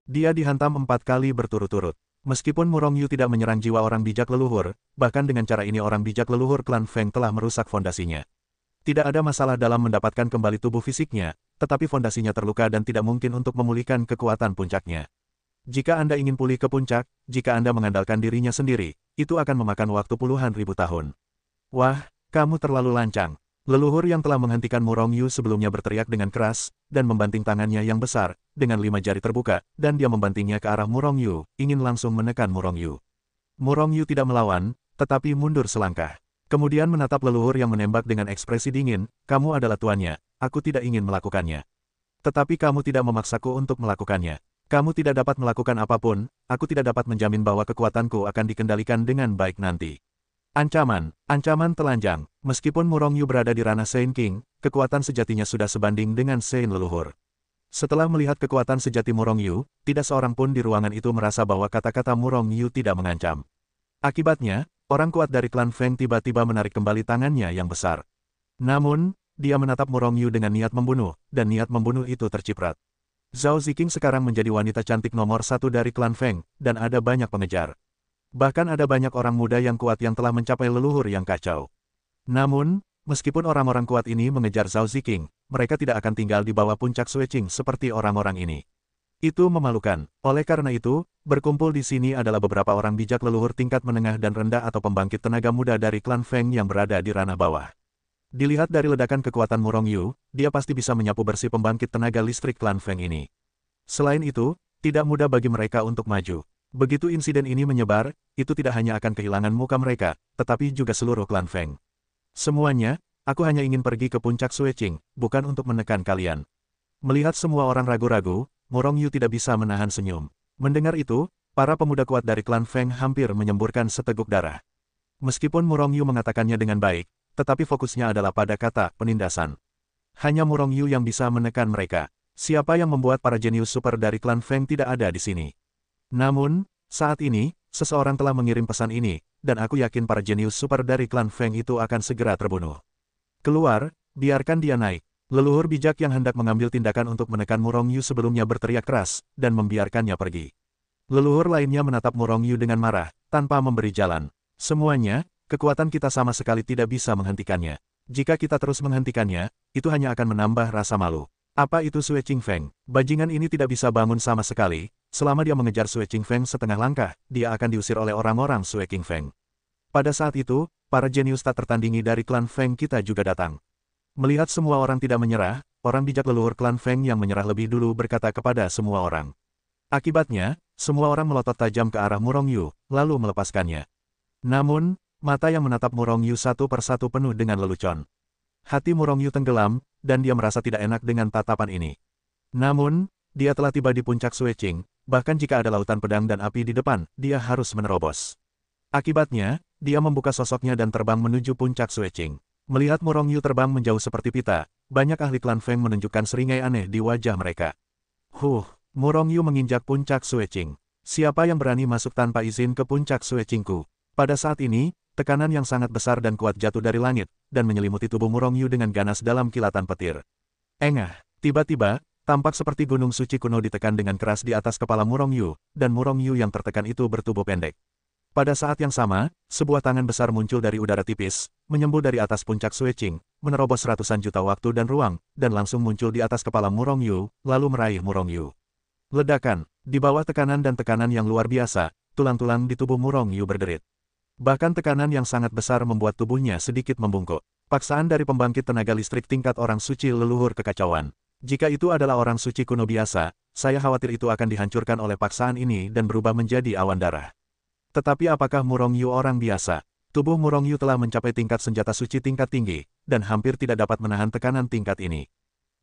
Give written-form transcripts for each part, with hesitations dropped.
Dia dihantam 4 kali berturut-turut. Meskipun Murongyu tidak menyerang jiwa orang bijak leluhur, bahkan dengan cara ini orang bijak leluhur klan Feng telah merusak fondasinya. Tidak ada masalah dalam mendapatkan kembali tubuh fisiknya, tetapi fondasinya terluka dan tidak mungkin untuk memulihkan kekuatan puncaknya. Jika Anda ingin pulih ke puncak, jika Anda mengandalkan dirinya sendiri, itu akan memakan waktu puluhan ribu tahun. Wah, kamu terlalu lancang. Leluhur yang telah menghentikan Murongyu sebelumnya berteriak dengan keras, dan membanting tangannya yang besar, dengan 5 jari terbuka, dan dia membantingnya ke arah Murongyu, ingin langsung menekan Murongyu. Murongyu tidak melawan, tetapi mundur selangkah. Kemudian menatap leluhur yang menembak dengan ekspresi dingin, kamu adalah tuannya, aku tidak ingin melakukannya. Tetapi kamu tidak memaksaku untuk melakukannya. Kamu tidak dapat melakukan apapun, aku tidak dapat menjamin bahwa kekuatanku akan dikendalikan dengan baik nanti. Ancaman telanjang. Meskipun Murongyu berada di ranah Saint King, kekuatan sejatinya sudah sebanding dengan Saint leluhur. Setelah melihat kekuatan sejati Murongyu, tidak seorang pun di ruangan itu merasa bahwa kata-kata Murongyu tidak mengancam. Akibatnya, orang kuat dari klan Feng tiba-tiba menarik kembali tangannya yang besar. Namun, dia menatap Murongyu dengan niat membunuh, dan niat membunuh itu terciprat. Zhao Ziqing sekarang menjadi wanita cantik nomor 1 dari klan Feng, dan ada banyak pengejar. Bahkan ada banyak orang muda yang kuat yang telah mencapai leluhur yang kacau. Namun, meskipun orang-orang kuat ini mengejar Zhao Ziqing, mereka tidak akan tinggal di bawah puncak Suiqing seperti orang-orang ini. Itu memalukan. Oleh karena itu, berkumpul di sini adalah beberapa orang bijak leluhur tingkat menengah dan rendah atau pembangkit tenaga muda dari klan Feng yang berada di ranah bawah. Dilihat dari ledakan kekuatan Murongyu, dia pasti bisa menyapu bersih pembangkit tenaga listrik klan Feng ini. Selain itu, tidak mudah bagi mereka untuk maju. Begitu insiden ini menyebar, itu tidak hanya akan kehilangan muka mereka, tetapi juga seluruh klan Feng. Semuanya, aku hanya ingin pergi ke puncak Suiqing, bukan untuk menekan kalian. Melihat semua orang ragu-ragu, Murongyu tidak bisa menahan senyum. Mendengar itu, para pemuda kuat dari klan Feng hampir menyemburkan seteguk darah. Meskipun Murongyu mengatakannya dengan baik, tetapi fokusnya adalah pada kata penindasan. Hanya Murongyu yang bisa menekan mereka. Siapa yang membuat para jenius super dari klan Feng tidak ada di sini. Namun, saat ini, seseorang telah mengirim pesan ini, dan aku yakin para jenius super dari klan Feng itu akan segera terbunuh. Keluar, biarkan dia naik. Leluhur bijak yang hendak mengambil tindakan untuk menekan Murongyu sebelumnya berteriak keras, dan membiarkannya pergi. Leluhur lainnya menatap Murongyu dengan marah, tanpa memberi jalan. Semuanya, kekuatan kita sama sekali tidak bisa menghentikannya. Jika kita terus menghentikannya, itu hanya akan menambah rasa malu. Apa itu Suiqing Feng? Bajingan ini tidak bisa bangun sama sekali. Selama dia mengejar Suiqing Feng setengah langkah, dia akan diusir oleh orang-orang Suiqing Feng. Pada saat itu, para jenius tak tertandingi dari klan Feng kita juga datang. Melihat semua orang tidak menyerah, orang bijak leluhur klan Feng yang menyerah lebih dulu berkata kepada semua orang. Akibatnya, semua orang melotot tajam ke arah Murongyu, lalu melepaskannya. Namun, mata yang menatap Murongyu satu persatu penuh dengan lelucon. Hati Murongyu tenggelam, dan dia merasa tidak enak dengan tatapan ini. Namun, dia telah tiba di puncak Suiqing, bahkan jika ada lautan pedang dan api di depan, dia harus menerobos. Akibatnya, dia membuka sosoknya dan terbang menuju puncak Suiqing. Melihat Murongyu terbang menjauh seperti pita, banyak ahli klan Feng menunjukkan seringai aneh di wajah mereka. Murongyu menginjak puncak Suiqing. Siapa yang berani masuk tanpa izin ke puncak Suiqingku? Pada saat ini, tekanan yang sangat besar dan kuat jatuh dari langit, dan menyelimuti tubuh Murongyu dengan ganas dalam kilatan petir. Engah, tiba-tiba, tampak seperti gunung suci kuno ditekan dengan keras di atas kepala Murongyu, dan Murongyu yang tertekan itu bertubuh pendek. Pada saat yang sama, sebuah tangan besar muncul dari udara tipis, menyembul dari atas puncak Suiqing, menerobos ratusan juta waktu dan ruang, dan langsung muncul di atas kepala Murongyu, lalu meraih Murongyu. Ledakan, di bawah tekanan dan tekanan yang luar biasa, tulang-tulang di tubuh Murongyu berderit. Bahkan tekanan yang sangat besar membuat tubuhnya sedikit membungkuk. Paksaan dari pembangkit tenaga listrik tingkat orang suci leluhur kekacauan. Jika itu adalah orang suci kuno biasa, saya khawatir itu akan dihancurkan oleh paksaan ini dan berubah menjadi awan darah. Tetapi apakah Murongyu orang biasa? Tubuh Murongyu telah mencapai tingkat senjata suci tingkat tinggi, dan hampir tidak dapat menahan tekanan tingkat ini.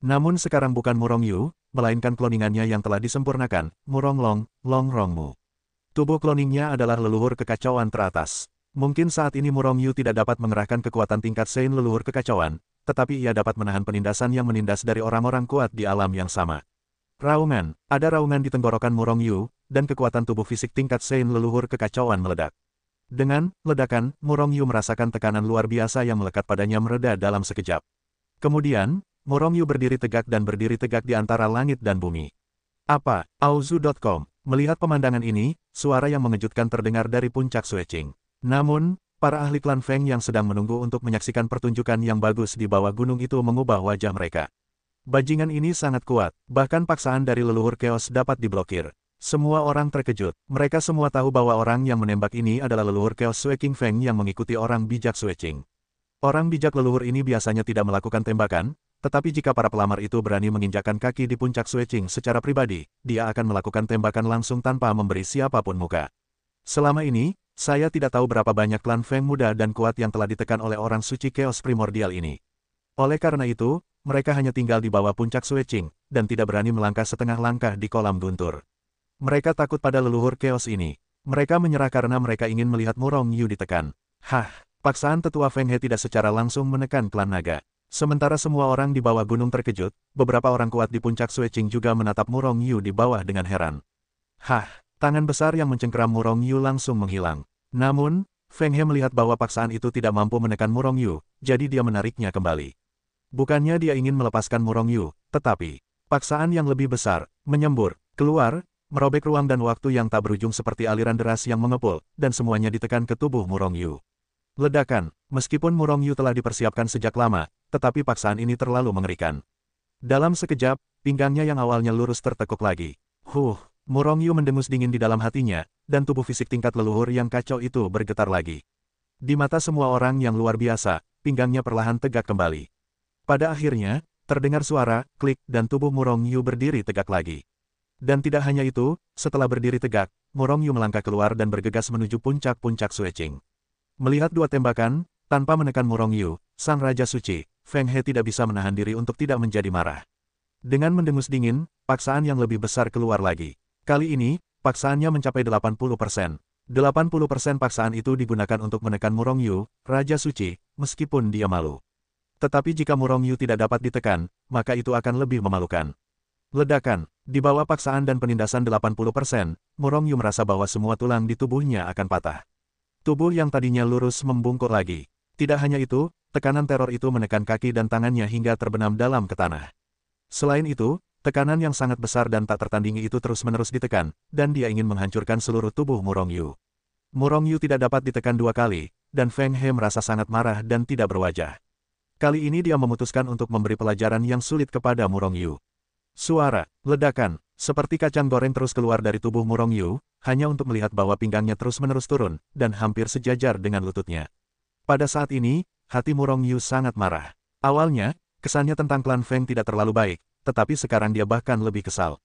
Namun sekarang bukan Murongyu, melainkan kloningannya yang telah disempurnakan, Muronglong, Longrongmu. Tubuh kloningnya adalah leluhur kekacauan teratas. Mungkin saat ini Murongyu tidak dapat mengerahkan kekuatan tingkat Saint leluhur kekacauan, tetapi ia dapat menahan penindasan yang menindas dari orang-orang kuat di alam yang sama. Raungan, ada raungan di tenggorokan Murongyu, dan kekuatan tubuh fisik tingkat Saint leluhur kekacauan meledak. Dengan ledakan, Murongyu merasakan tekanan luar biasa yang melekat padanya mereda dalam sekejap. Kemudian, Murongyu berdiri tegak di antara langit dan bumi. Apa? Auzu.com. Melihat pemandangan ini, suara yang mengejutkan terdengar dari puncak Sueching. Namun, para ahli klan Feng yang sedang menunggu untuk menyaksikan pertunjukan yang bagus di bawah gunung itu mengubah wajah mereka. Bajingan ini sangat kuat, bahkan paksaan dari leluhur Chaos dapat diblokir. Semua orang terkejut. Mereka semua tahu bahwa orang yang menembak ini adalah leluhur Chaos Sueching Feng yang mengikuti orang bijak Sueching. Orang bijak leluhur ini biasanya tidak melakukan tembakan, tetapi jika para pelamar itu berani menginjakkan kaki di puncak Sueching secara pribadi, dia akan melakukan tembakan langsung tanpa memberi siapapun muka. Selama ini, saya tidak tahu berapa banyak klan Feng muda dan kuat yang telah ditekan oleh orang suci Chaos primordial ini. Oleh karena itu, mereka hanya tinggal di bawah puncak Sueching, dan tidak berani melangkah setengah langkah di kolam guntur. Mereka takut pada leluhur Chaos ini. Mereka menyerah karena mereka ingin melihat Murong Yu ditekan. Hah, paksaan tetua Feng He tidak secara langsung menekan klan naga. Sementara semua orang di bawah gunung terkejut, beberapa orang kuat di puncak Sueching juga menatap Murong Yu di bawah dengan heran. Hah, tangan besar yang mencengkeram Murong Yu langsung menghilang. Namun, Feng He melihat bahwa paksaan itu tidak mampu menekan Murong Yu, jadi dia menariknya kembali. Bukannya dia ingin melepaskan Murong Yu, tetapi paksaan yang lebih besar, menyembur, keluar, merobek ruang dan waktu yang tak berujung seperti aliran deras yang mengepul, dan semuanya ditekan ke tubuh Murong Yu. Ledakan, meskipun Murong Yu telah dipersiapkan sejak lama, tetapi paksaan ini terlalu mengerikan. Dalam sekejap, pinggangnya yang awalnya lurus tertekuk lagi. Murong Yu mendengus dingin di dalam hatinya, dan tubuh fisik tingkat leluhur yang kacau itu bergetar lagi. Di mata semua orang yang luar biasa, pinggangnya perlahan tegak kembali. Pada akhirnya, terdengar suara, klik, dan tubuh Murong Yu berdiri tegak lagi. Dan tidak hanya itu, setelah berdiri tegak, Murong Yu melangkah keluar dan bergegas menuju puncak-puncak Sueching. Melihat dua tembakan, tanpa menekan Murong Yu, sang Raja Suci, Feng He tidak bisa menahan diri untuk tidak menjadi marah. Dengan mendengus dingin, paksaan yang lebih besar keluar lagi. Kali ini, paksaannya mencapai 80%. 80% paksaan itu digunakan untuk menekan Murong Yu, Raja Suci, meskipun dia malu. Tetapi jika Murong Yu tidak dapat ditekan, maka itu akan lebih memalukan. Ledakan, di bawah paksaan dan penindasan 80%, Murong Yu merasa bahwa semua tulang di tubuhnya akan patah. Tubuh yang tadinya lurus membungkuk lagi. Tidak hanya itu, tekanan teror itu menekan kaki dan tangannya hingga terbenam dalam ke tanah. Selain itu, tekanan yang sangat besar dan tak tertandingi itu terus-menerus ditekan, dan dia ingin menghancurkan seluruh tubuh Murong Yu. Murong Yu tidak dapat ditekan dua kali, dan Feng He merasa sangat marah dan tidak berwajah. Kali ini dia memutuskan untuk memberi pelajaran yang sulit kepada Murong Yu. Suara, ledakan, seperti kacang goreng terus keluar dari tubuh Murong Yu, hanya untuk melihat bahwa pinggangnya terus-menerus turun, dan hampir sejajar dengan lututnya. Pada saat ini, hati Murong Yu sangat marah. Awalnya, kesannya tentang klan Feng tidak terlalu baik, tetapi sekarang dia bahkan lebih kesal.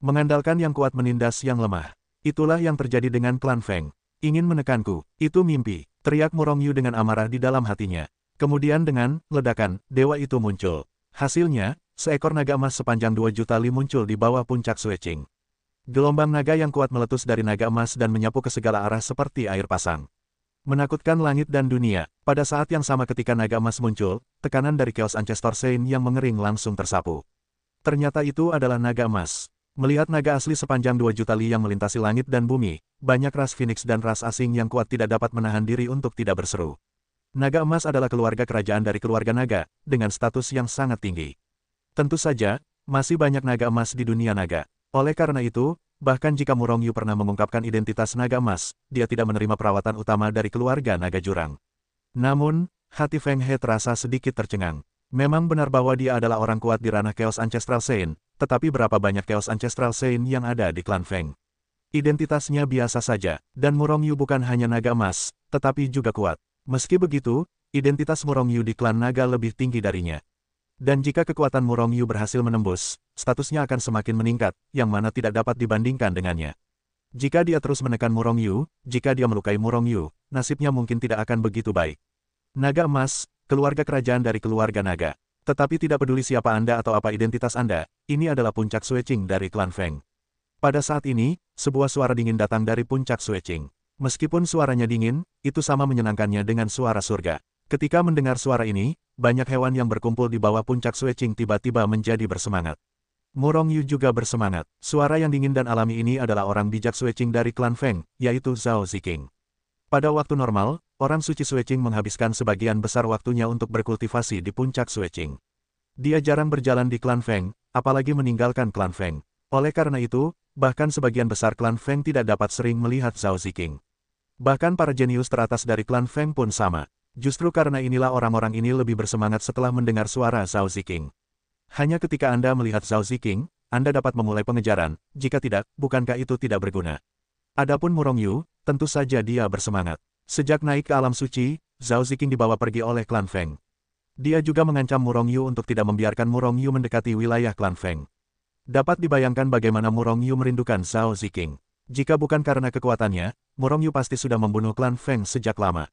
Mengandalkan yang kuat menindas yang lemah. Itulah yang terjadi dengan klan Feng. Ingin menekanku, itu mimpi, teriak Murong Yu dengan amarah di dalam hatinya. Kemudian dengan ledakan, dewa itu muncul. Hasilnya, seekor naga emas sepanjang 2 juta li muncul di bawah puncak Sueching. Gelombang naga yang kuat meletus dari naga emas dan menyapu ke segala arah seperti air pasang. Menakutkan langit dan dunia. Pada saat yang sama ketika naga emas muncul, tekanan dari Chaos Ancestor Sein yang mengering langsung tersapu. Ternyata itu adalah naga emas. Melihat naga asli sepanjang 2 juta li yang melintasi langit dan bumi, banyak ras Phoenix dan ras asing yang kuat tidak dapat menahan diri untuk tidak berseru. Naga emas adalah keluarga kerajaan dari keluarga naga, dengan status yang sangat tinggi. Tentu saja, masih banyak naga emas di dunia naga. Oleh karena itu, bahkan jika Murong Yu pernah mengungkapkan identitas naga emas, dia tidak menerima perawatan utama dari keluarga naga jurang. Namun, hati Feng He terasa sedikit tercengang. Memang benar bahwa dia adalah orang kuat di ranah Chaos Ancestral Sein, tetapi berapa banyak Chaos Ancestral Sein yang ada di klan Feng? Identitasnya biasa saja, dan Murong Yu bukan hanya naga emas, tetapi juga kuat. Meski begitu, identitas Murong Yu di klan naga lebih tinggi darinya. Dan jika kekuatan Murong Yu berhasil menembus, statusnya akan semakin meningkat, yang mana tidak dapat dibandingkan dengannya. Jika dia terus menekan Murong Yu, jika dia melukai Murong Yu, nasibnya mungkin tidak akan begitu baik. Naga emas, keluarga kerajaan dari keluarga naga. Tetapi tidak peduli siapa Anda atau apa identitas Anda, ini adalah puncak Sueching dari klan Feng. Pada saat ini, sebuah suara dingin datang dari puncak Sueching. Meskipun suaranya dingin, itu sama menyenangkannya dengan suara surga. Ketika mendengar suara ini, banyak hewan yang berkumpul di bawah puncak Sueching tiba-tiba menjadi bersemangat. Murong Yu juga bersemangat. Suara yang dingin dan alami ini adalah orang bijak Sueching dari klan Feng, yaitu Zhao Ziking. Pada waktu normal, orang suci Sueching menghabiskan sebagian besar waktunya untuk berkultivasi di puncak Sueching. Dia jarang berjalan di klan Feng, apalagi meninggalkan klan Feng. Oleh karena itu, bahkan sebagian besar klan Feng tidak dapat sering melihat Zhao Ziking. Bahkan para jenius teratas dari klan Feng pun sama. Justru karena inilah orang-orang ini lebih bersemangat setelah mendengar suara Zhao Ziking. Hanya ketika Anda melihat Zhao Ziking, Anda dapat memulai pengejaran, jika tidak, bukankah itu tidak berguna? Adapun Murong Yu, tentu saja dia bersemangat. Sejak naik ke alam suci, Zhao Ziking dibawa pergi oleh klan Feng. Dia juga mengancam Murong Yu untuk tidak membiarkan Murong Yu mendekati wilayah klan Feng. Dapat dibayangkan bagaimana Murong Yu merindukan Zhao Ziking. Jika bukan karena kekuatannya, Murong Yu pasti sudah membunuh klan Feng sejak lama.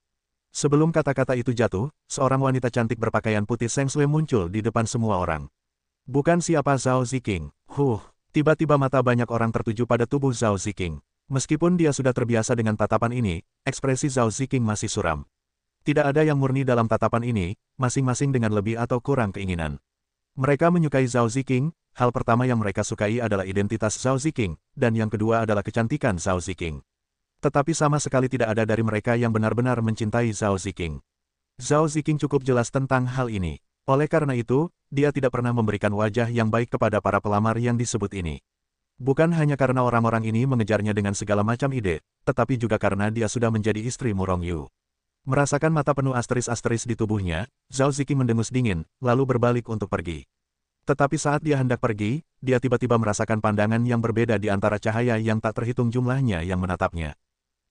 Sebelum kata-kata itu jatuh, seorang wanita cantik berpakaian putih Seng Sui muncul di depan semua orang. Bukan siapa Zhao Ziking. Tiba-tiba mata banyak orang tertuju pada tubuh Zhao Ziking. Meskipun dia sudah terbiasa dengan tatapan ini, ekspresi Zhao Ziking masih suram. Tidak ada yang murni dalam tatapan ini, masing-masing dengan lebih atau kurang keinginan. Mereka menyukai Zhao Ziking, hal pertama yang mereka sukai adalah identitas Zhao Ziking, dan yang kedua adalah kecantikan Zhao Ziking. Tetapi sama sekali tidak ada dari mereka yang benar-benar mencintai Zhao Ziking. Zhao Ziking cukup jelas tentang hal ini. Oleh karena itu, dia tidak pernah memberikan wajah yang baik kepada para pelamar yang disebut ini. Bukan hanya karena orang-orang ini mengejarnya dengan segala macam ide, tetapi juga karena dia sudah menjadi istri Murong Yu. Merasakan mata penuh asteris-asteris di tubuhnya, Zhao Ziking mendengus dingin, lalu berbalik untuk pergi. Tetapi saat dia hendak pergi, dia tiba-tiba merasakan pandangan yang berbeda di antara cahaya yang tak terhitung jumlahnya yang menatapnya.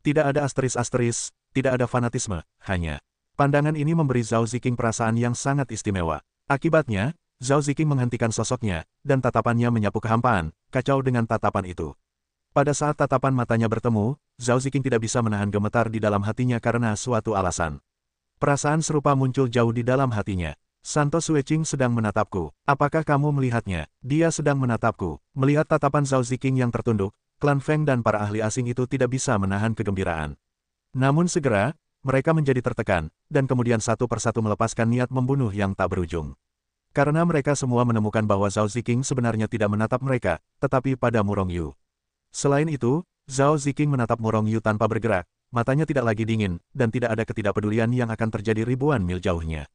Tidak ada asteris-asteris, tidak ada fanatisme, hanya. Pandangan ini memberi Zhao Ziking perasaan yang sangat istimewa. Akibatnya, Zhao Ziking menghentikan sosoknya, dan tatapannya menyapu kehampaan, kacau dengan tatapan itu. Pada saat tatapan matanya bertemu, Zhao Ziking tidak bisa menahan gemetar di dalam hatinya karena suatu alasan. Perasaan serupa muncul jauh di dalam hatinya. Santo Sueching sedang menatapku. Apakah kamu melihatnya? Dia sedang menatapku. Melihat tatapan Zhao Ziking yang tertunduk, klan Feng dan para ahli asing itu tidak bisa menahan kegembiraan. Namun segera, mereka menjadi tertekan, dan kemudian satu persatu melepaskan niat membunuh yang tak berujung. Karena mereka semua menemukan bahwa Zhao Ziking sebenarnya tidak menatap mereka, tetapi pada Murong Yu. Selain itu, Zhao Ziking menatap Murong Yu tanpa bergerak, matanya tidak lagi dingin, dan tidak ada ketidakpedulian yang akan terjadi ribuan mil jauhnya.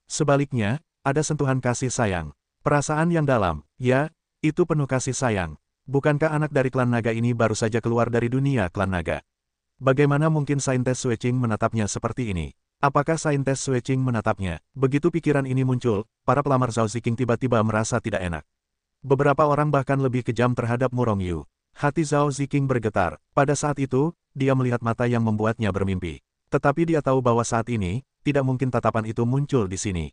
Sebaliknya, ada sentuhan kasih sayang. Perasaan yang dalam, ya, itu penuh kasih sayang. Bukankah anak dari klan naga ini baru saja keluar dari dunia klan naga? Bagaimana mungkin Saintes Sueching menatapnya seperti ini? Apakah Saintes Sueching menatapnya? Begitu pikiran ini muncul, para pelamar Zhao Ziking tiba-tiba merasa tidak enak. Beberapa orang bahkan lebih kejam terhadap Murong Yu. Hati Zhao Ziking bergetar. Pada saat itu, dia melihat mata yang membuatnya bermimpi. Tetapi dia tahu bahwa saat ini, tidak mungkin tatapan itu muncul di sini.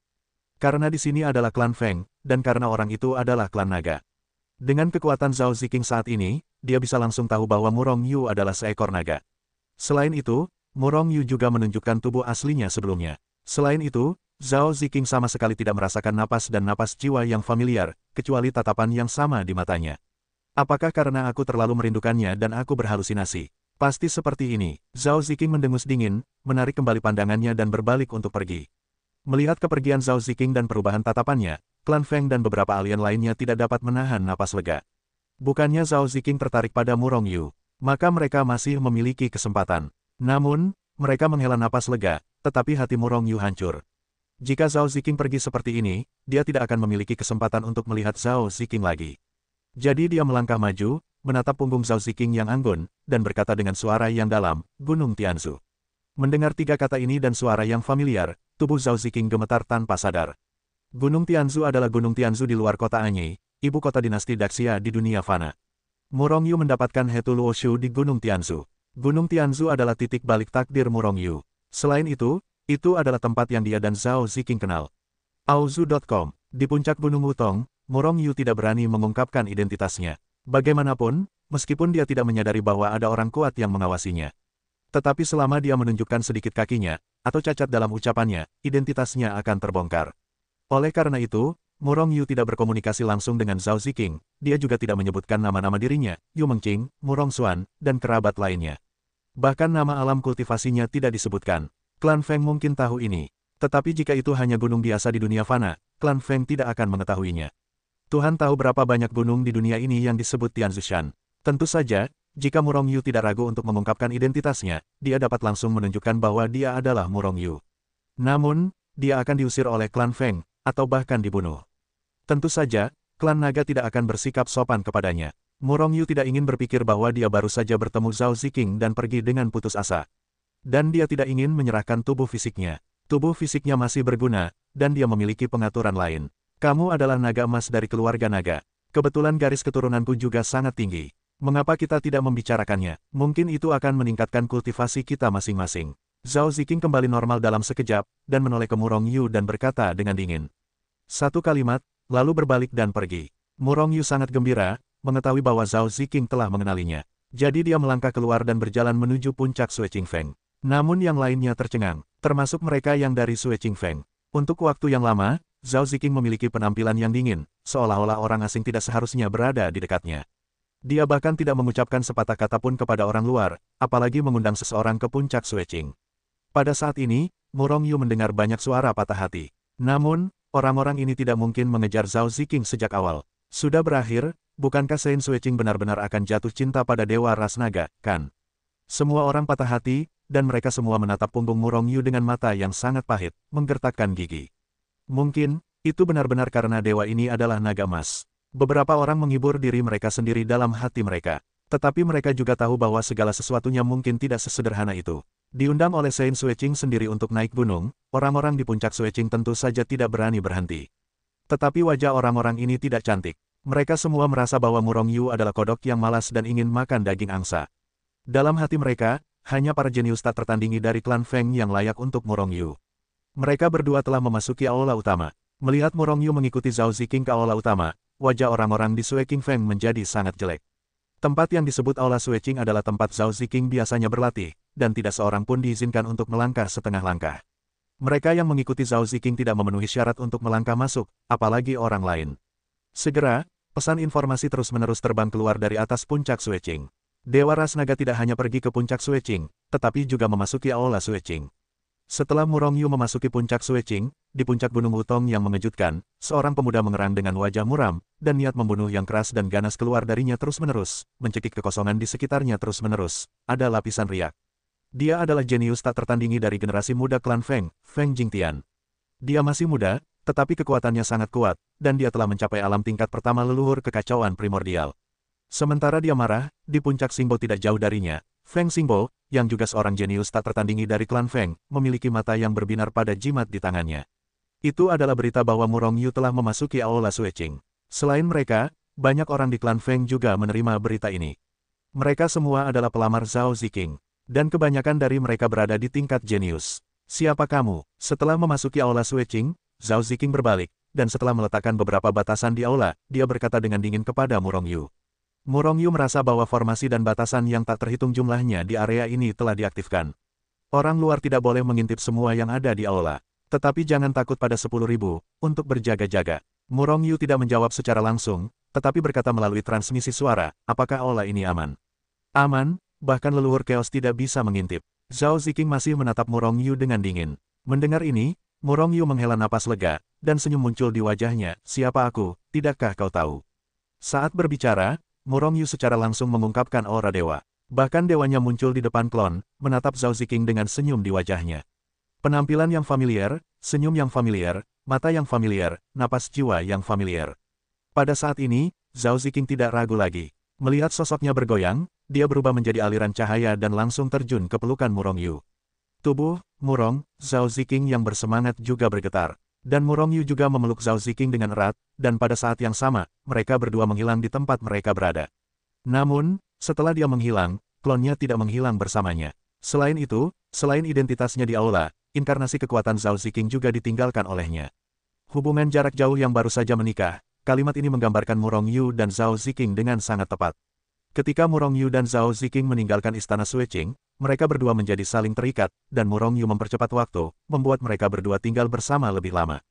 Karena di sini adalah klan Feng, dan karena orang itu adalah klan naga. Dengan kekuatan Zhao Ziking saat ini, dia bisa langsung tahu bahwa Murong Yu adalah seekor naga. Selain itu, Murong Yu juga menunjukkan tubuh aslinya sebelumnya. Selain itu, Zhao Ziking sama sekali tidak merasakan napas dan napas jiwa yang familiar, kecuali tatapan yang sama di matanya. Apakah karena aku terlalu merindukannya dan aku berhalusinasi? Pasti seperti ini. Zhao Ziking mendengus dingin, menarik kembali pandangannya dan berbalik untuk pergi. Melihat kepergian Zhao Ziking dan perubahan tatapannya, klan Feng dan beberapa alien lainnya tidak dapat menahan napas lega. Bukannya Zhao Ziking tertarik pada Murong Yu, maka mereka masih memiliki kesempatan. Namun, mereka menghela napas lega, tetapi hati Murong Yu hancur. Jika Zhao Ziking pergi seperti ini, dia tidak akan memiliki kesempatan untuk melihat Zhao Ziking lagi. Jadi dia melangkah maju, menatap punggung Zhao Ziking yang anggun, dan berkata dengan suara yang dalam, Gunung Tianzu. Mendengar tiga kata ini dan suara yang familiar, tubuh Zhao Ziking gemetar tanpa sadar. Gunung Tianzu adalah Gunung Tianzu di luar kota Anyi, ibu kota dinasti Daxia di dunia fana. Murong Yu mendapatkan Hetu Luoshu di Gunung Tianzu. Gunung Tianzu adalah titik balik takdir Murong Yu. Selain itu adalah tempat yang dia dan Zhao Ziking kenal. Aozu.com. Di puncak Gunung Wutong, Murong Yu tidak berani mengungkapkan identitasnya. Bagaimanapun, meskipun dia tidak menyadari bahwa ada orang kuat yang mengawasinya. Tetapi selama dia menunjukkan sedikit kakinya, atau cacat dalam ucapannya, identitasnya akan terbongkar. Oleh karena itu, Murong Yu tidak berkomunikasi langsung dengan Zhao Ziking, dia juga tidak menyebutkan nama-nama dirinya, Yu Mengqing, Murong Xuan, dan kerabat lainnya. Bahkan nama alam kultivasinya tidak disebutkan. Klan Feng mungkin tahu ini. Tetapi jika itu hanya gunung biasa di dunia fana, klan Feng tidak akan mengetahuinya. Tuhan tahu berapa banyak gunung di dunia ini yang disebut Tianzushan. Tentu saja, jika Murong Yu tidak ragu untuk mengungkapkan identitasnya, dia dapat langsung menunjukkan bahwa dia adalah Murong Yu. Namun, dia akan diusir oleh klan Feng, atau bahkan dibunuh. Tentu saja, klan naga tidak akan bersikap sopan kepadanya. Murong Yu tidak ingin berpikir bahwa dia baru saja bertemu Zhao Ziking dan pergi dengan putus asa. Dan dia tidak ingin menyerahkan tubuh fisiknya. Tubuh fisiknya masih berguna, dan dia memiliki pengaturan lain. Kamu adalah naga emas dari keluarga naga. Kebetulan garis keturunanku juga sangat tinggi. Mengapa kita tidak membicarakannya? Mungkin itu akan meningkatkan kultivasi kita masing-masing. Zhao Ziking kembali normal dalam sekejap, dan menoleh ke Murong Yu dan berkata dengan dingin. Satu kalimat, lalu berbalik dan pergi. Murong Yu sangat gembira, mengetahui bahwa Zhao Ziking telah mengenalinya. Jadi dia melangkah keluar dan berjalan menuju puncak Sui Qingfeng. Namun yang lainnya tercengang, termasuk mereka yang dari Sui Qingfeng. Untuk waktu yang lama, Zhao Ziking memiliki penampilan yang dingin, seolah-olah orang asing tidak seharusnya berada di dekatnya. Dia bahkan tidak mengucapkan sepatah kata pun kepada orang luar, apalagi mengundang seseorang ke puncak Sui Qing. Pada saat ini, Murong Yu mendengar banyak suara patah hati. Namun, orang-orang ini tidak mungkin mengejar Zhao Ziking sejak awal. Sudah berakhir, bukankah Sein Suiqing benar-benar akan jatuh cinta pada Dewa Ras Naga, kan? Semua orang patah hati, dan mereka semua menatap punggung Murong Yu dengan mata yang sangat pahit, menggertakkan gigi. Mungkin, itu benar-benar karena dewa ini adalah naga emas. Beberapa orang menghibur diri mereka sendiri dalam hati mereka. Tetapi mereka juga tahu bahwa segala sesuatunya mungkin tidak sesederhana itu. Diundang oleh Sein Suiqing sendiri untuk naik gunung, orang-orang di puncak Suiqing tentu saja tidak berani berhenti. Tetapi wajah orang-orang ini tidak cantik. Mereka semua merasa bahwa Murong Yu adalah kodok yang malas dan ingin makan daging angsa. Dalam hati mereka, hanya para jenius tak tertandingi dari klan Feng yang layak untuk Murong Yu. Mereka berdua telah memasuki aula utama. Melihat Murong Yu mengikuti Zhao Ziking ke aula utama, wajah orang-orang di Sui Qingfeng menjadi sangat jelek. Tempat yang disebut aula Sui Qing adalah tempat Zhao Ziking biasanya berlatih, dan tidak seorang pun diizinkan untuk melangkah setengah langkah. Mereka yang mengikuti Zhao Ziking tidak memenuhi syarat untuk melangkah masuk, apalagi orang lain. Segera, pesan informasi terus-menerus terbang keluar dari atas puncak Sui Qing. Dewa Ras Naga tidak hanya pergi ke puncak Sui Qing, tetapi juga memasuki aula Sui Qing. Setelah Murong Yu memasuki puncak Sui Qing, di puncak Gunung Wutong yang mengejutkan, seorang pemuda mengerang dengan wajah muram, dan niat membunuh yang keras dan ganas keluar darinya terus-menerus, mencekik kekosongan di sekitarnya terus-menerus. Ada lapisan riak. Dia adalah jenius tak tertandingi dari generasi muda klan Feng, Feng Jingtian. Dia masih muda, tetapi kekuatannya sangat kuat, dan dia telah mencapai alam tingkat pertama leluhur kekacauan primordial. Sementara dia marah, di puncak Xingbo tidak jauh darinya, Feng Xingbo, yang juga seorang jenius tak tertandingi dari klan Feng, memiliki mata yang berbinar pada jimat di tangannya. Itu adalah berita bahwa Murong Yu telah memasuki aula Sui Qing. Selain mereka, banyak orang di klan Feng juga menerima berita ini. Mereka semua adalah pelamar Zhao Ziking. Dan kebanyakan dari mereka berada di tingkat jenius. Siapa kamu? Setelah memasuki aula Sui Qing, Zhao Ziking berbalik, dan setelah meletakkan beberapa batasan di aula, dia berkata dengan dingin kepada Murong Yu. Murong Yu merasa bahwa formasi dan batasan yang tak terhitung jumlahnya di area ini telah diaktifkan. Orang luar tidak boleh mengintip semua yang ada di aula. Tetapi jangan takut pada 10.000, untuk berjaga-jaga. Murong Yu tidak menjawab secara langsung, tetapi berkata melalui transmisi suara, apakah aula ini aman? Aman. Bahkan leluhur Chaos tidak bisa mengintip. Zhao Ziking masih menatap Murong Yu dengan dingin. Mendengar ini, Murong Yu menghela napas lega, dan senyum muncul di wajahnya. Siapa aku, tidakkah kau tahu? Saat berbicara, Murong Yu secara langsung mengungkapkan aura dewa. Bahkan dewanya muncul di depan klon, menatap Zhao Ziking dengan senyum di wajahnya. Penampilan yang familiar, senyum yang familiar, mata yang familiar, napas jiwa yang familiar. Pada saat ini, Zhao Ziking tidak ragu lagi. Melihat sosoknya bergoyang, dia berubah menjadi aliran cahaya dan langsung terjun ke pelukan Murong Yu. Tubuh, Murong, Zhao Ziking yang bersemangat juga bergetar. Dan Murong Yu juga memeluk Zhao Ziking dengan erat, dan pada saat yang sama, mereka berdua menghilang di tempat mereka berada. Namun, setelah dia menghilang, klonnya tidak menghilang bersamanya. Selain itu, selain identitasnya di aula, inkarnasi kekuatan Zhao Ziking juga ditinggalkan olehnya. Hubungan jarak jauh yang baru saja menikah, kalimat ini menggambarkan Murong Yu dan Zhao Ziking dengan sangat tepat. Ketika Murong Yu dan Zhao Ziking meninggalkan istana Sui Qing, mereka berdua menjadi saling terikat, dan Murong Yu mempercepat waktu, membuat mereka berdua tinggal bersama lebih lama.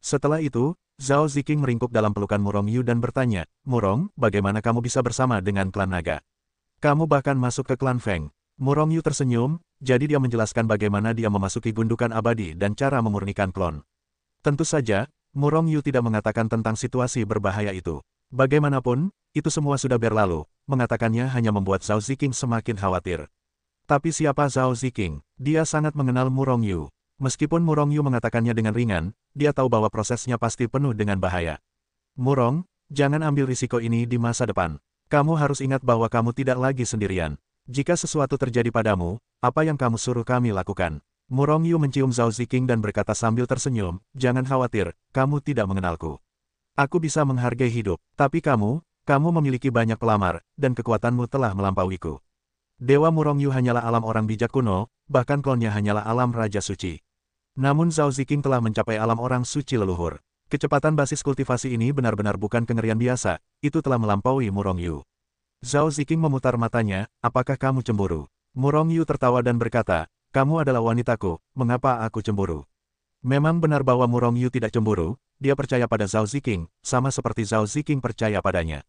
Setelah itu, Zhao Ziking meringkuk dalam pelukan Murong Yu dan bertanya, Murong, bagaimana kamu bisa bersama dengan klan naga? Kamu bahkan masuk ke klan Feng. Murong Yu tersenyum, jadi dia menjelaskan bagaimana dia memasuki gundukan abadi dan cara memurnikan klon. Tentu saja, Murong Yu tidak mengatakan tentang situasi berbahaya itu. Bagaimanapun, itu semua sudah berlalu, mengatakannya hanya membuat Zhao Ziking semakin khawatir. Tapi siapa Zhao Ziking? Dia sangat mengenal Murong Yu. Meskipun Murong Yu mengatakannya dengan ringan, dia tahu bahwa prosesnya pasti penuh dengan bahaya. Murong, jangan ambil risiko ini di masa depan. Kamu harus ingat bahwa kamu tidak lagi sendirian. Jika sesuatu terjadi padamu, apa yang kamu suruh kami lakukan? Murong Yu mencium Zhao Ziking dan berkata sambil tersenyum, jangan khawatir, kamu tidak mengenalku. Aku bisa menghargai hidup, tapi kamu memiliki banyak pelamar, dan kekuatanmu telah melampauiku. Dewa Murong Yu hanyalah alam orang bijak kuno, bahkan klonnya hanyalah alam Raja Suci. Namun Zhao Ziking telah mencapai alam orang suci leluhur. Kecepatan basis kultivasi ini benar-benar bukan kengerian biasa, itu telah melampaui Murong Yu. Zhao Ziking memutar matanya, apakah kamu cemburu? Murong Yu tertawa dan berkata, kamu adalah wanitaku, mengapa aku cemburu? Memang benar bahwa Murong Yu tidak cemburu, dia percaya pada Zhao Ziking, sama seperti Zhao Ziking percaya padanya.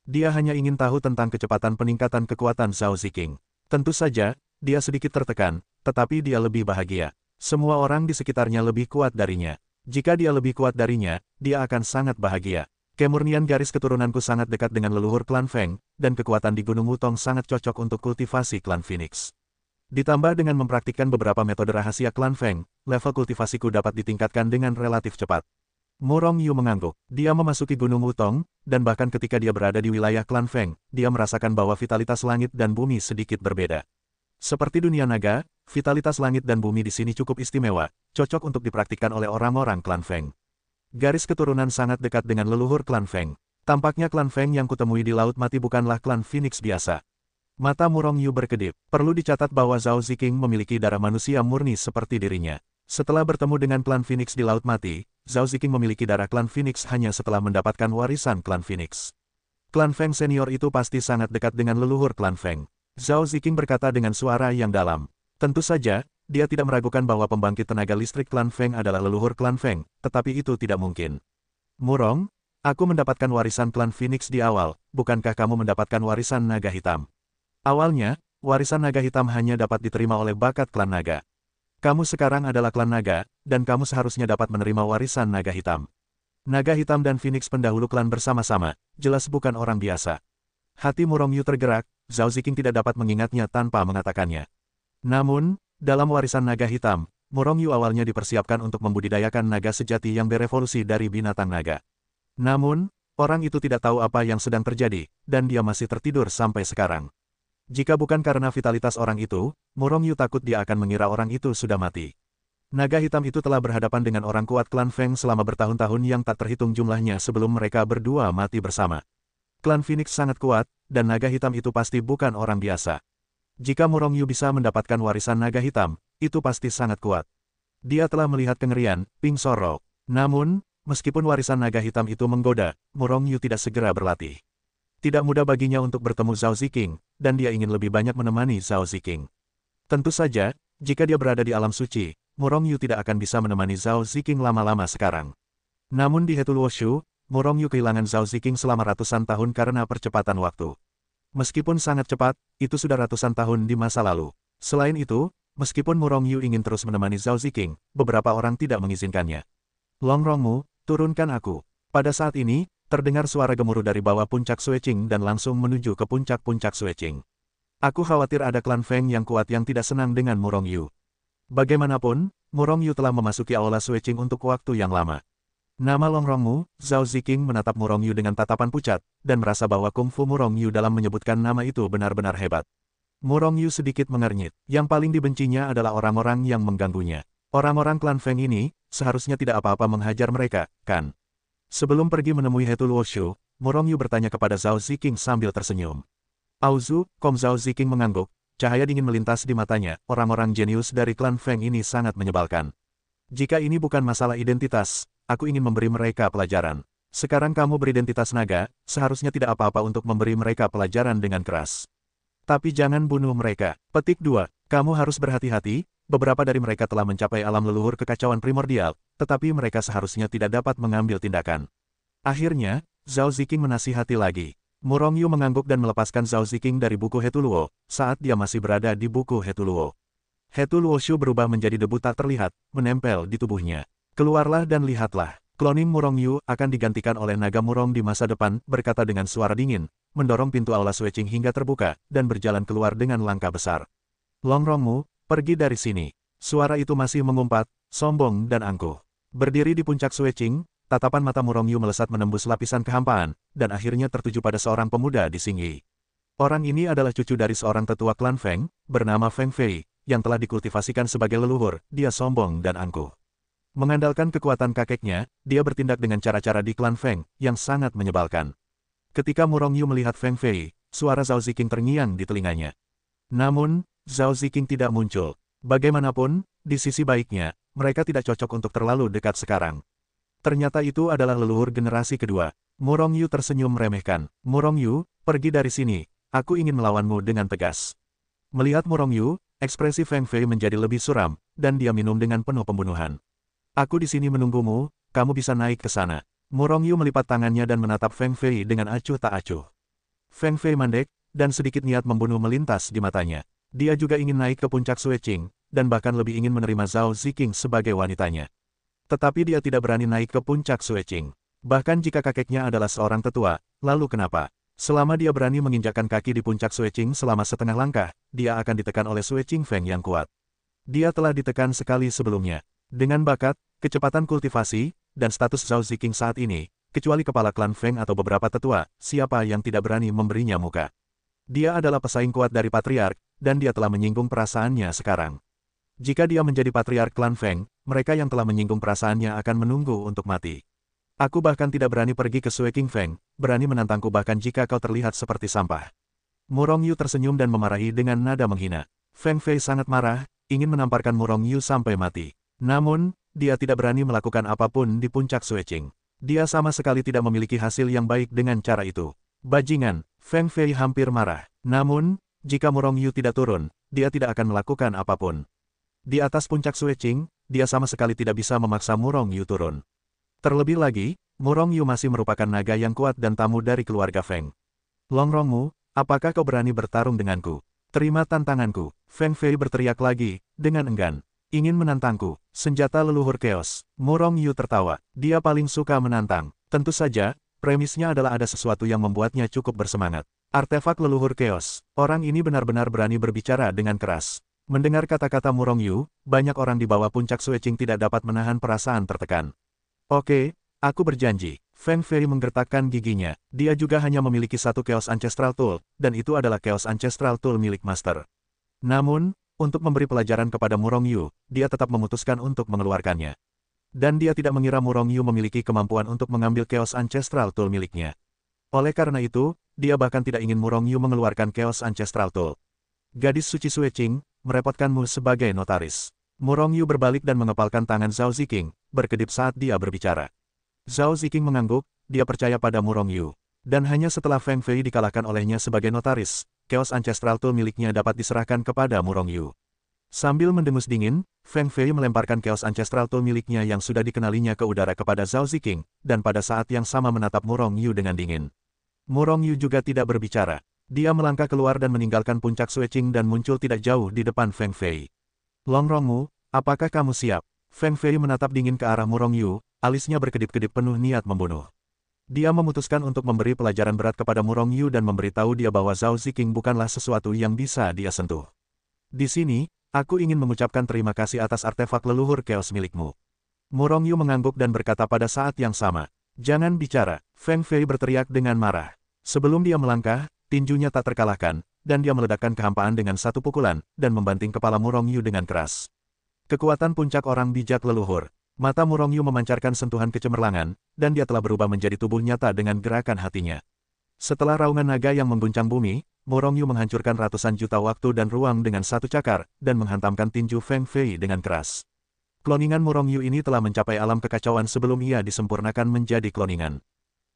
Dia hanya ingin tahu tentang kecepatan peningkatan kekuatan Zhao Ziking. Tentu saja, dia sedikit tertekan, tetapi dia lebih bahagia. Semua orang di sekitarnya lebih kuat darinya. Jika dia lebih kuat darinya, dia akan sangat bahagia. Kemurnian garis keturunanku sangat dekat dengan leluhur klan Feng, dan kekuatan di Gunung Wutong sangat cocok untuk kultivasi klan Phoenix. Ditambah dengan mempraktikkan beberapa metode rahasia klan Feng, level kultivasiku dapat ditingkatkan dengan relatif cepat. Murong Yu mengangguk. Dia memasuki Gunung Wutong, dan bahkan ketika dia berada di wilayah klan Feng, dia merasakan bahwa vitalitas langit dan bumi sedikit berbeda. Seperti dunia naga, vitalitas langit dan bumi di sini cukup istimewa, cocok untuk dipraktikkan oleh orang-orang klan Feng. Garis keturunan sangat dekat dengan leluhur klan Feng. Tampaknya klan Feng yang kutemui di Laut Mati bukanlah klan Phoenix biasa. Mata Murong Yu berkedip. Perlu dicatat bahwa Zhao Ziking memiliki darah manusia murni seperti dirinya. Setelah bertemu dengan klan Phoenix di Laut Mati, Zhao Ziking memiliki darah klan Phoenix hanya setelah mendapatkan warisan klan Phoenix. Klan Feng senior itu pasti sangat dekat dengan leluhur klan Feng. Zhao Ziking berkata dengan suara yang dalam. Tentu saja, dia tidak meragukan bahwa pembangkit tenaga listrik klan Feng adalah leluhur klan Feng, tetapi itu tidak mungkin. Murong, aku mendapatkan warisan klan Phoenix di awal, bukankah kamu mendapatkan warisan naga hitam? Awalnya, warisan naga hitam hanya dapat diterima oleh bakat klan naga. Kamu sekarang adalah klan naga, dan kamu seharusnya dapat menerima warisan naga hitam. Naga hitam dan Phoenix pendahulu klan bersama-sama, jelas bukan orang biasa. Hati Murong Yu tergerak, Zhao Ziking tidak dapat mengingatnya tanpa mengatakannya. Namun, dalam warisan naga hitam, Murong Yu awalnya dipersiapkan untuk membudidayakan naga sejati yang berevolusi dari binatang naga. Namun, orang itu tidak tahu apa yang sedang terjadi, dan dia masih tertidur sampai sekarang. Jika bukan karena vitalitas orang itu, Murong Yu takut dia akan mengira orang itu sudah mati. Naga hitam itu telah berhadapan dengan orang kuat klan Feng selama bertahun-tahun yang tak terhitung jumlahnya sebelum mereka berdua mati bersama. Klan Phoenix sangat kuat, dan naga hitam itu pasti bukan orang biasa. Jika Murong Yu bisa mendapatkan warisan naga hitam, itu pasti sangat kuat. Dia telah melihat kengerian, Ping Sorok. Namun, meskipun warisan naga hitam itu menggoda, Murong Yu tidak segera berlatih. Tidak mudah baginya untuk bertemu Zhao Ziking, dan dia ingin lebih banyak menemani Zhao Ziking. Tentu saja, jika dia berada di alam suci, Murong Yu tidak akan bisa menemani Zhao Ziking lama-lama sekarang. Namun di Hetuluoshu, Murong Yu kehilangan Zhao Ziking selama ratusan tahun karena percepatan waktu. Meskipun sangat cepat, itu sudah ratusan tahun di masa lalu. Selain itu, meskipun Murong Yu ingin terus menemani Zhao Ziking, beberapa orang tidak mengizinkannya. Longrongmu, turunkan aku. Pada saat ini, terdengar suara gemuruh dari bawah puncak Sueqing dan langsung menuju ke puncak-puncak Sueqing. Aku khawatir ada klan Feng yang kuat yang tidak senang dengan Murong Yu. Bagaimanapun, Murong Yu telah memasuki aula Sueqing untuk waktu yang lama. Nama Longrongmu, Zhao Ziking menatap Murong Yu dengan tatapan pucat, dan merasa bahwa kungfu Murong Yu dalam menyebutkan nama itu benar-benar hebat. Murong Yu sedikit mengernyit. Yang paling dibencinya adalah orang-orang yang mengganggunya. Orang-orang klan Feng ini, seharusnya tidak apa-apa menghajar mereka, kan? Sebelum pergi menemui Hetuluoshu, Murong Yu bertanya kepada Zhao Ziking sambil tersenyum. Auzu, Zhao Ziking mengangguk, cahaya dingin melintas di matanya, orang-orang jenius dari klan Feng ini sangat menyebalkan. Jika ini bukan masalah identitas, aku ingin memberi mereka pelajaran. Sekarang kamu beridentitas naga, seharusnya tidak apa-apa untuk memberi mereka pelajaran dengan keras. Tapi jangan bunuh mereka. Petik 2. Kamu harus berhati-hati, beberapa dari mereka telah mencapai alam leluhur kekacauan primordial, tetapi mereka seharusnya tidak dapat mengambil tindakan. Akhirnya, Zhao Ziking menasihati lagi. Murong Yu mengangguk dan melepaskan Zhao Ziking dari buku Hetuluo, saat dia masih berada di buku Hetuluo. Hetuluoshu berubah menjadi debu tak terlihat, menempel di tubuhnya. Keluarlah dan lihatlah. Kloning Murong Yu akan digantikan oleh naga Murong di masa depan, berkata dengan suara dingin, mendorong pintu aula Sueqing hingga terbuka, dan berjalan keluar dengan langkah besar. Longrongmu, pergi dari sini. Suara itu masih mengumpat, sombong dan angkuh. Berdiri di puncak Sueqing, tatapan mata Murong Yu melesat menembus lapisan kehampaan, dan akhirnya tertuju pada seorang pemuda di Xingyi. Orang ini adalah cucu dari seorang tetua klan Feng, bernama Feng Fei, yang telah dikultivasikan sebagai leluhur. Dia sombong dan angkuh. Mengandalkan kekuatan kakeknya, dia bertindak dengan cara-cara di klan Feng, yang sangat menyebalkan. Ketika Murong Yu melihat Feng Fei, suara Zhao Ziqing terngiang di telinganya. Namun, Zhao Ziqing tidak muncul. Bagaimanapun, di sisi baiknya, mereka tidak cocok untuk terlalu dekat sekarang. Ternyata itu adalah leluhur generasi kedua. Murong Yu tersenyum meremehkan. Murong Yu, pergi dari sini. Aku ingin melawanmu dengan tegas. Melihat Murong Yu, ekspresi Feng Fei menjadi lebih suram, dan dia minum dengan penuh pembunuhan. Aku di sini menunggumu, kamu bisa naik ke sana. Murong Yu melipat tangannya dan menatap Feng Fei dengan acuh tak acuh. Feng Fei mandek, dan sedikit niat membunuh melintas di matanya. Dia juga ingin naik ke puncak Sueqing, dan bahkan lebih ingin menerima Zhao Ziqing sebagai wanitanya. Tetapi dia tidak berani naik ke puncak Sueqing. Bahkan jika kakeknya adalah seorang tetua, lalu kenapa? Selama dia berani menginjakkan kaki di puncak Sueqing selama setengah langkah, dia akan ditekan oleh Sueqing Feng yang kuat. Dia telah ditekan sekali sebelumnya. Dengan bakat, kecepatan kultivasi, dan status Zhao Ziqing saat ini, kecuali kepala klan Feng atau beberapa tetua, siapa yang tidak berani memberinya muka. Dia adalah pesaing kuat dari Patriark, dan dia telah menyinggung perasaannya sekarang. Jika dia menjadi Patriark klan Feng, mereka yang telah menyinggung perasaannya akan menunggu untuk mati. Aku bahkan tidak berani pergi ke Sueqing Feng, berani menantangku bahkan jika kau terlihat seperti sampah. Murong Yu tersenyum dan memarahi dengan nada menghina. Feng Fei sangat marah, ingin menamparkan Murong Yu sampai mati. Namun, dia tidak berani melakukan apapun di puncak Sueqing. Dia sama sekali tidak memiliki hasil yang baik dengan cara itu. Bajingan, Feng Fei hampir marah. Namun, jika Murong Yu tidak turun, dia tidak akan melakukan apapun. Di atas puncak Sueqing, dia sama sekali tidak bisa memaksa Murong Yu turun. Terlebih lagi, Murong Yu masih merupakan naga yang kuat dan tamu dari keluarga Feng. Longrongmu, apakah kau berani bertarung denganku? Terima tantanganku. Feng Fei berteriak lagi, dengan enggan. Ingin menantangku, senjata leluhur Chaos. Murong Yu tertawa. Dia paling suka menantang. Tentu saja, premisnya adalah ada sesuatu yang membuatnya cukup bersemangat. Artefak leluhur Chaos. Orang ini benar-benar berani berbicara dengan keras. Mendengar kata-kata Murong Yu, banyak orang di bawah puncak Sueqing tidak dapat menahan perasaan tertekan. Oke, aku berjanji. Feng Fei menggertakkan giginya. Dia juga hanya memiliki satu Chaos Ancestral Tool, dan itu adalah Chaos Ancestral Tool milik Master. Namun, untuk memberi pelajaran kepada Murong Yu, dia tetap memutuskan untuk mengeluarkannya. Dan dia tidak mengira Murong Yu memiliki kemampuan untuk mengambil Chaos Ancestral Tool miliknya. Oleh karena itu, dia bahkan tidak ingin Murong Yu mengeluarkan Chaos Ancestral Tool. Gadis suci Sueqing, merepotkanmu sebagai notaris. Murong Yu berbalik dan mengepalkan tangan Zhao Ziqing, berkedip saat dia berbicara. Zhao Ziqing mengangguk, dia percaya pada Murong Yu. Dan hanya setelah Feng Fei dikalahkan olehnya sebagai notaris, Chaos Ancestral Tool miliknya dapat diserahkan kepada Murong Yu. Sambil mendengus dingin, Feng Fei melemparkan Chaos Ancestral Tool miliknya yang sudah dikenalinya ke udara kepada Zhao Ziqing, dan pada saat yang sama menatap Murong Yu dengan dingin. Murong Yu juga tidak berbicara. Dia melangkah keluar dan meninggalkan puncak Sueqing dan muncul tidak jauh di depan Feng Fei. Longrongmu, apakah kamu siap? Feng Fei menatap dingin ke arah Murong Yu, alisnya berkedip-kedip penuh niat membunuh. Dia memutuskan untuk memberi pelajaran berat kepada Murong Yu dan memberitahu dia bahwa Zhao Ziqing bukanlah sesuatu yang bisa dia sentuh. Di sini, aku ingin mengucapkan terima kasih atas artefak leluhur Chaos milikmu. Murong Yu mengangguk dan berkata pada saat yang sama, jangan bicara. Feng Fei berteriak dengan marah. Sebelum dia melangkah, tinjunya tak terkalahkan, dan dia meledakkan kehampaan dengan satu pukulan, dan membanting kepala Murong Yu dengan keras. Kekuatan puncak orang bijak leluhur. Mata Murong Yu memancarkan sentuhan kecemerlangan, dan dia telah berubah menjadi tubuh nyata dengan gerakan hatinya. Setelah raungan naga yang mengguncang bumi, Murong Yu menghancurkan ratusan juta waktu dan ruang dengan satu cakar, dan menghantamkan tinju Feng Fei dengan keras. Kloningan Murong Yu ini telah mencapai alam kekacauan sebelum ia disempurnakan menjadi kloningan.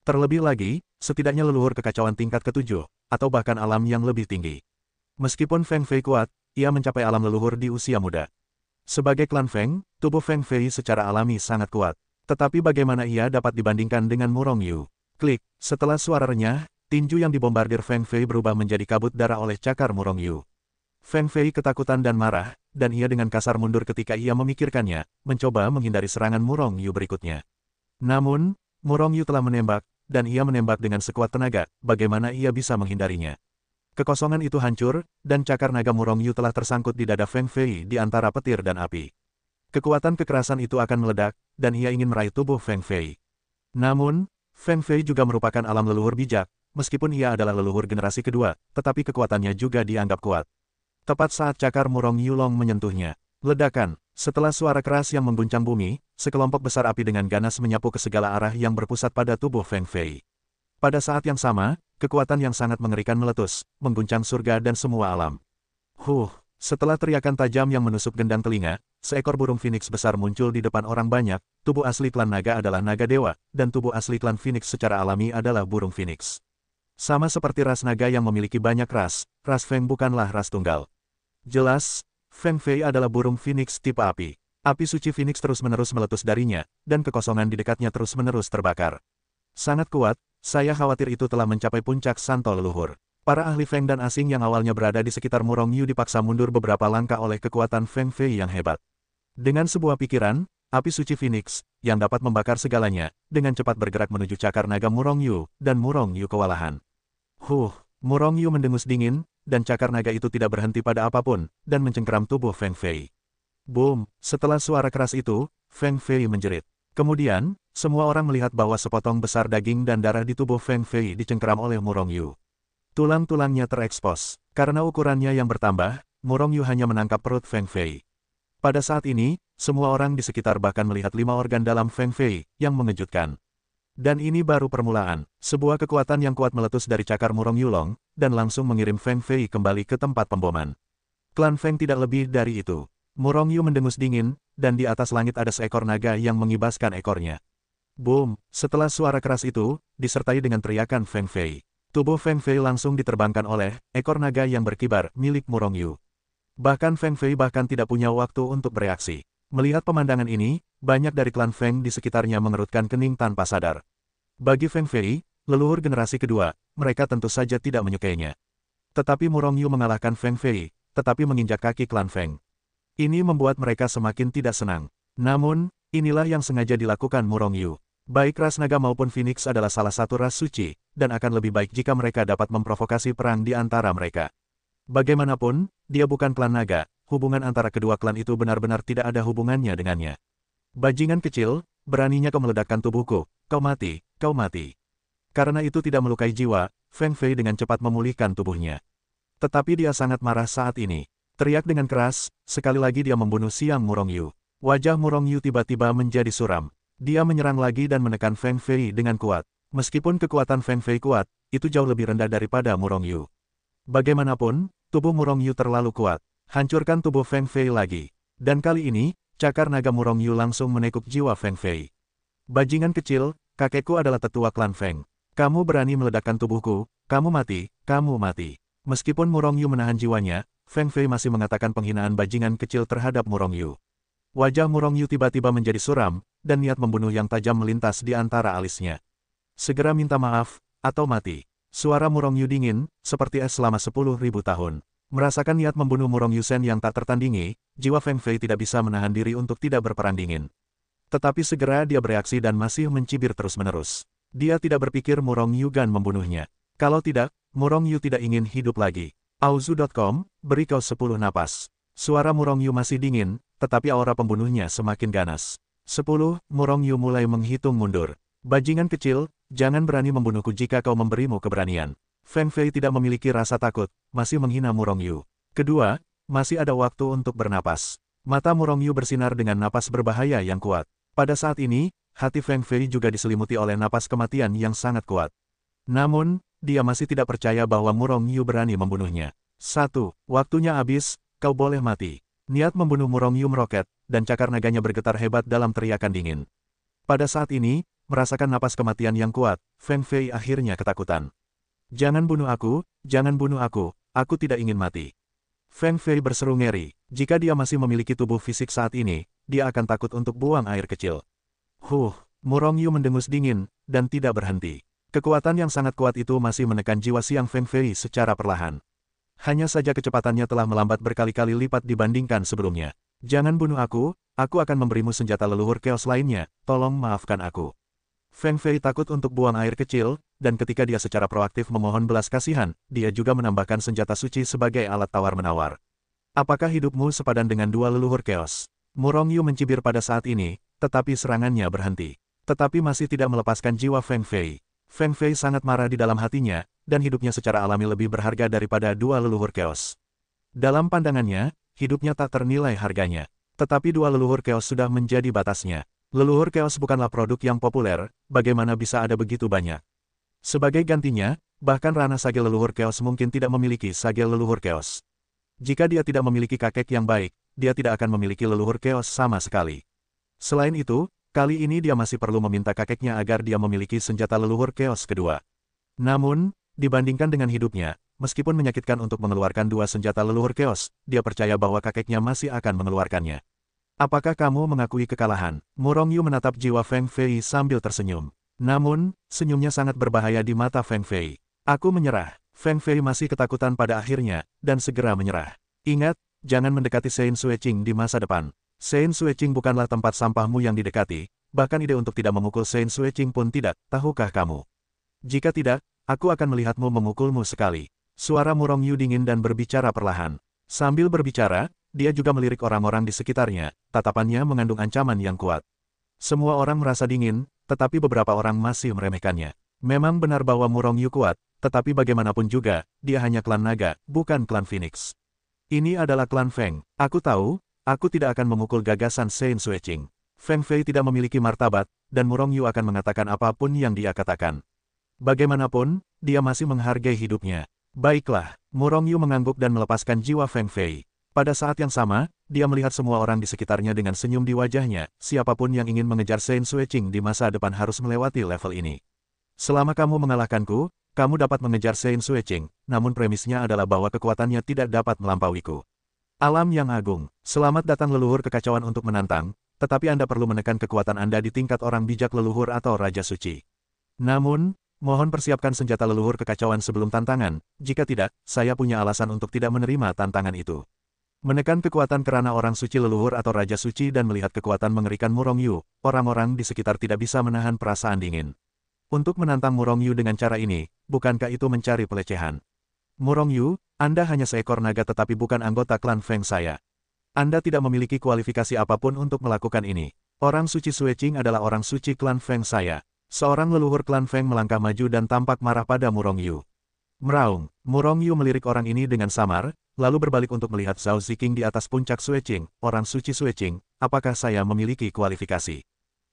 Terlebih lagi, setidaknya leluhur kekacauan tingkat ke-7, atau bahkan alam yang lebih tinggi. Meskipun Feng Fei kuat, ia mencapai alam leluhur di usia muda. Sebagai klan Feng, tubuh Feng Fei secara alami sangat kuat. Tetapi bagaimana ia dapat dibandingkan dengan Murong Yu? Klik, setelah suara renyah, tinju yang dibombardir Feng Fei berubah menjadi kabut darah oleh cakar Murong Yu. Feng Fei ketakutan dan marah, dan ia dengan kasar mundur ketika ia memikirkannya, mencoba menghindari serangan Murong Yu berikutnya. Namun, Murong Yu telah menembak, dan ia menembak dengan sekuat tenaga, bagaimana ia bisa menghindarinya? Kekosongan itu hancur, dan cakar naga Murong Yu telah tersangkut di dada Feng Fei di antara petir dan api. Kekuatan kekerasan itu akan meledak, dan ia ingin meraih tubuh Feng Fei. Namun, Feng Fei juga merupakan alam leluhur bijak, meskipun ia adalah leluhur generasi kedua, tetapi kekuatannya juga dianggap kuat. Tepat saat cakar Murong Yulong menyentuhnya, ledakan, setelah suara keras yang mengguncang bumi, sekelompok besar api dengan ganas menyapu ke segala arah yang berpusat pada tubuh Feng Fei. Pada saat yang sama, kekuatan yang sangat mengerikan meletus, mengguncang surga dan semua alam. Setelah teriakan tajam yang menusuk gendang telinga, seekor burung phoenix besar muncul di depan orang banyak. Tubuh asli klan naga adalah naga dewa, dan tubuh asli klan phoenix secara alami adalah burung phoenix. Sama seperti ras naga yang memiliki banyak ras Feng bukanlah ras tunggal. Jelas, Feng Fei adalah burung phoenix tipe api. Api suci phoenix terus-menerus meletus darinya, dan kekosongan di dekatnya terus-menerus terbakar. Sangat kuat, saya khawatir itu telah mencapai puncak santo leluhur. Para ahli Feng dan asing yang awalnya berada di sekitar Murong Yu dipaksa mundur beberapa langkah oleh kekuatan Feng Fei yang hebat. Dengan sebuah pikiran, api suci Phoenix, yang dapat membakar segalanya, dengan cepat bergerak menuju cakar naga Murong Yu, dan Murong Yu kewalahan. Murong Yu mendengus dingin, dan cakar naga itu tidak berhenti pada apapun, dan mencengkeram tubuh Feng Fei. Boom! Setelah suara keras itu, Feng Fei menjerit. Kemudian, semua orang melihat bahwa sepotong besar daging dan darah di tubuh Feng Fei dicengkeram oleh Murong Yu. Tulang-tulangnya terekspos. Karena ukurannya yang bertambah, Murong Yu hanya menangkap perut Feng Fei. Pada saat ini, semua orang di sekitar bahkan melihat 5 organ dalam Feng Fei, yang mengejutkan. Dan ini baru permulaan, sebuah kekuatan yang kuat meletus dari cakar Murong Yulong, dan langsung mengirim Feng Fei kembali ke tempat pemboman. Klan Feng tidak lebih dari itu. Murong Yu mendengus dingin, dan di atas langit ada seekor naga yang mengibaskan ekornya. Boom! Setelah suara keras itu, disertai dengan teriakan Feng Fei. Tubuh Feng Fei langsung diterbangkan oleh ekor naga yang berkibar milik Murong Yu. Bahkan Feng Fei bahkan tidak punya waktu untuk bereaksi. Melihat pemandangan ini, banyak dari klan Feng di sekitarnya mengerutkan kening tanpa sadar. Bagi Feng Fei, leluhur generasi kedua, mereka tentu saja tidak menyukainya. Tetapi Murong Yu mengalahkan Feng Fei, tetapi menginjak kaki klan Feng. Ini membuat mereka semakin tidak senang. Namun, inilah yang sengaja dilakukan Murong Yu. Baik ras naga maupun Phoenix adalah salah satu ras suci, dan akan lebih baik jika mereka dapat memprovokasi perang di antara mereka. Bagaimanapun, dia bukan klan naga, hubungan antara kedua klan itu benar-benar tidak ada hubungannya dengannya. Bajingan kecil, beraninya kau meledakkan tubuhku, kau mati, kau mati. Karena itu tidak melukai jiwa, Feng Fei dengan cepat memulihkan tubuhnya. Tetapi dia sangat marah saat ini. Teriak dengan keras, sekali lagi dia membunuh Siang Murong Yu. Wajah Murong Yu tiba-tiba menjadi suram. Dia menyerang lagi dan menekan Feng Fei dengan kuat. Meskipun kekuatan Feng Fei kuat, itu jauh lebih rendah daripada Murong Yu. Bagaimanapun, tubuh Murong Yu terlalu kuat. Hancurkan tubuh Feng Fei lagi. Dan kali ini, cakar naga Murong Yu langsung menekuk jiwa Feng Fei. Bajingan kecil, kakekku adalah tetua klan Feng. Kamu berani meledakkan tubuhku, kamu mati, kamu mati. Meskipun Murong Yu menahan jiwanya, Feng Fei masih mengatakan penghinaan bajingan kecil terhadap Murong Yu. Wajah Murong Yu tiba-tiba menjadi suram, dan niat membunuh yang tajam melintas di antara alisnya. Segera minta maaf, atau mati. Suara Murong Yu dingin, seperti es selama 10.000 tahun. Merasakan niat membunuh Murong Yu Shen yang tak tertandingi, jiwa Feng Fei tidak bisa menahan diri untuk tidak berperang dingin. Tetapi segera dia bereaksi dan masih mencibir terus-menerus. Dia tidak berpikir Murong Yu Gan membunuhnya. Kalau tidak, Murong Yu tidak ingin hidup lagi. Auzu.com, beri kau 10 napas. Suara Murong Yu masih dingin, tetapi aura pembunuhnya semakin ganas. 10, Murong Yu mulai menghitung mundur. Bajingan kecil, jangan berani membunuhku jika kau memberimu keberanian. Feng Fei tidak memiliki rasa takut, masih menghina Murong Yu. Kedua, masih ada waktu untuk bernapas. Mata Murong Yu bersinar dengan napas berbahaya yang kuat. Pada saat ini, hati Feng Fei juga diselimuti oleh napas kematian yang sangat kuat. Namun, dia masih tidak percaya bahwa Murong Yu berani membunuhnya. 1. Waktunya habis, kau boleh mati. Niat membunuh Murong Yu meroket, dan cakar naganya bergetar hebat dalam teriakan dingin. Pada saat ini, merasakan napas kematian yang kuat, Feng Fei akhirnya ketakutan. Jangan bunuh aku aku tidak ingin mati. Feng Fei berseru ngeri, jika dia masih memiliki tubuh fisik saat ini, dia akan takut untuk buang air kecil. Murong Yu mendengus dingin, dan tidak berhenti. Kekuatan yang sangat kuat itu masih menekan jiwa Siang Feng Fei secara perlahan. Hanya saja kecepatannya telah melambat berkali-kali lipat dibandingkan sebelumnya. Jangan bunuh aku akan memberimu senjata leluhur chaos lainnya, tolong maafkan aku. Feng Fei takut untuk buang air kecil, dan ketika dia secara proaktif memohon belas kasihan, dia juga menambahkan senjata suci sebagai alat tawar-menawar. Apakah hidupmu sepadan dengan dua leluhur chaos? Murong Yu mencibir pada saat ini, tetapi serangannya berhenti. tetapi masih tidak melepaskan jiwa Feng Fei. Feng Fei sangat marah di dalam hatinya, dan hidupnya secara alami lebih berharga daripada dua leluhur Chaos. Dalam pandangannya, hidupnya tak ternilai harganya. Tetapi dua leluhur Chaos sudah menjadi batasnya. Leluhur Chaos bukanlah produk yang populer, bagaimana bisa ada begitu banyak? Sebagai gantinya, bahkan Rana Sage leluhur Chaos mungkin tidak memiliki Sage leluhur Chaos. Jika dia tidak memiliki kakek yang baik, dia tidak akan memiliki leluhur Chaos sama sekali. Selain itu, kali ini dia masih perlu meminta kakeknya agar dia memiliki senjata leluhur Chaos kedua. Namun, dibandingkan dengan hidupnya, meskipun menyakitkan untuk mengeluarkan dua senjata leluhur Chaos, dia percaya bahwa kakeknya masih akan mengeluarkannya. Apakah kamu mengakui kekalahan? Murong Yu menatap jiwa Feng Fei sambil tersenyum. Namun, senyumnya sangat berbahaya di mata Feng Fei. Aku menyerah. Feng Fei masih ketakutan pada akhirnya, dan segera menyerah. Ingat, jangan mendekati Sein Sueqing di masa depan. Sein Sueqing bukanlah tempat sampahmu yang didekati, bahkan ide untuk tidak memukul Sein Sueqing pun tidak, tahukah kamu? Jika tidak, aku akan melihatmu memukulmu sekali. Suara Murong Yu dingin dan berbicara perlahan. Sambil berbicara, dia juga melirik orang-orang di sekitarnya, tatapannya mengandung ancaman yang kuat. Semua orang merasa dingin, tetapi beberapa orang masih meremehkannya. Memang benar bahwa Murong Yu kuat, tetapi bagaimanapun juga, dia hanya klan naga, bukan klan Phoenix. Ini adalah klan Feng. Aku tahu, aku tidak akan memukul gagasan Sein Sueqing. Feng Fei tidak memiliki martabat, dan Murong Yu akan mengatakan apapun yang dia katakan. Bagaimanapun, dia masih menghargai hidupnya. Baiklah, Murong Yu mengangguk dan melepaskan jiwa Feng Fei. Pada saat yang sama, dia melihat semua orang di sekitarnya dengan senyum di wajahnya, siapapun yang ingin mengejar Sein Sueqing di masa depan harus melewati level ini. Selama kamu mengalahkanku, kamu dapat mengejar Sein Sueqing, namun premisnya adalah bahwa kekuatannya tidak dapat melampauiku. Alam yang agung, selamat datang leluhur kekacauan untuk menantang, tetapi Anda perlu menekan kekuatan Anda di tingkat orang bijak leluhur atau Raja Suci. Namun, mohon persiapkan senjata leluhur kekacauan sebelum tantangan, jika tidak, saya punya alasan untuk tidak menerima tantangan itu. Menekan kekuatan kerana orang suci leluhur atau Raja Suci dan melihat kekuatan mengerikan Murong Yu, orang-orang di sekitar tidak bisa menahan perasaan dingin. Untuk menantang Murong Yu dengan cara ini, bukankah itu mencari pelecehan? Murong Yu, Anda hanya seekor naga tetapi bukan anggota klan Feng saya. Anda tidak memiliki kualifikasi apapun untuk melakukan ini. Orang suci Sueqing adalah orang suci klan Feng saya. Seorang leluhur klan Feng melangkah maju dan tampak marah pada Murong Yu. Meraung, Murong Yu melirik orang ini dengan samar, lalu berbalik untuk melihat Zhao Ziqing di atas puncak Sueqing, orang suci Sueqing, apakah saya memiliki kualifikasi?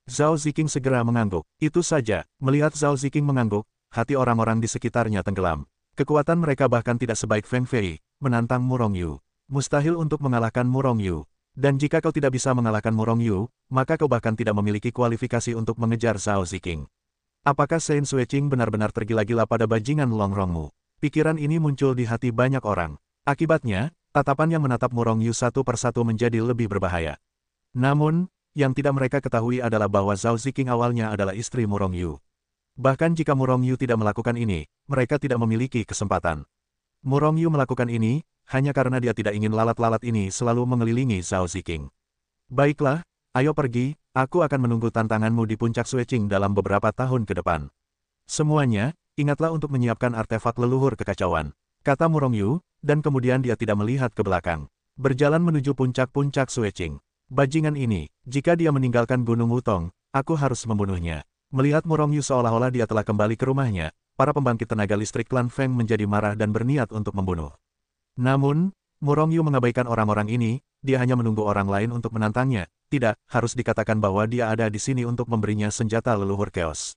Zhao Ziqing segera mengangguk. Itu saja, melihat Zhao Ziqing mengangguk, hati orang-orang di sekitarnya tenggelam. Kekuatan mereka bahkan tidak sebaik Feng Fei, menantang Murong Yu. Mustahil untuk mengalahkan Murong Yu. Dan jika kau tidak bisa mengalahkan Murong Yu, maka kau bahkan tidak memiliki kualifikasi untuk mengejar Zhao Ziqing. Apakah Sein Sueqing benar-benar tergila-gila pada bajingan Longrongmu? Pikiran ini muncul di hati banyak orang. Akibatnya, tatapan yang menatap Murong Yu satu persatu menjadi lebih berbahaya. Namun, yang tidak mereka ketahui adalah bahwa Zhao Ziqing awalnya adalah istri Murong Yu. Bahkan jika Murong Yu tidak melakukan ini, mereka tidak memiliki kesempatan. Murong Yu melakukan ini, hanya karena dia tidak ingin lalat-lalat ini selalu mengelilingi Zhao Ziqing. Baiklah, ayo pergi, aku akan menunggu tantanganmu di puncak Sueqing dalam beberapa tahun ke depan. Semuanya, ingatlah untuk menyiapkan artefak leluhur kekacauan, kata Murong Yu, dan kemudian dia tidak melihat ke belakang. Berjalan menuju puncak-puncak Sueqing. Bajingan ini, jika dia meninggalkan Gunung Wutong, aku harus membunuhnya. Melihat Murong Yu seolah-olah dia telah kembali ke rumahnya, para pembangkit tenaga listrik klan Feng menjadi marah dan berniat untuk membunuh. Namun, Murong Yu mengabaikan orang-orang ini, dia hanya menunggu orang lain untuk menantangnya. Tidak, harus dikatakan bahwa dia ada di sini untuk memberinya senjata leluhur Chaos.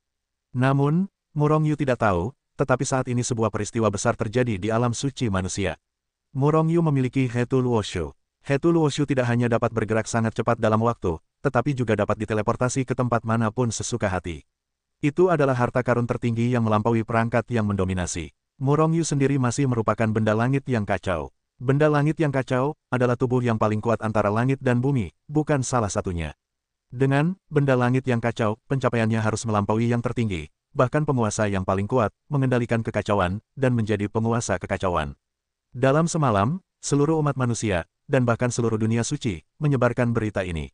Namun, Murong Yu tidak tahu, tetapi saat ini sebuah peristiwa besar terjadi di alam suci manusia. Murong Yu memiliki Hetu Luoshu. Hetu Luoshu tidak hanya dapat bergerak sangat cepat dalam waktu, tetapi juga dapat diteleportasi ke tempat manapun sesuka hati. Itu adalah harta karun tertinggi yang melampaui perangkat yang mendominasi. Murong Yu sendiri masih merupakan benda langit yang kacau. Benda langit yang kacau adalah tubuh yang paling kuat antara langit dan bumi, bukan salah satunya. Dengan benda langit yang kacau, pencapaiannya harus melampaui yang tertinggi, bahkan penguasa yang paling kuat, mengendalikan kekacauan, dan menjadi penguasa kekacauan. Dalam semalam, seluruh umat manusia, dan bahkan seluruh dunia suci, menyebarkan berita ini.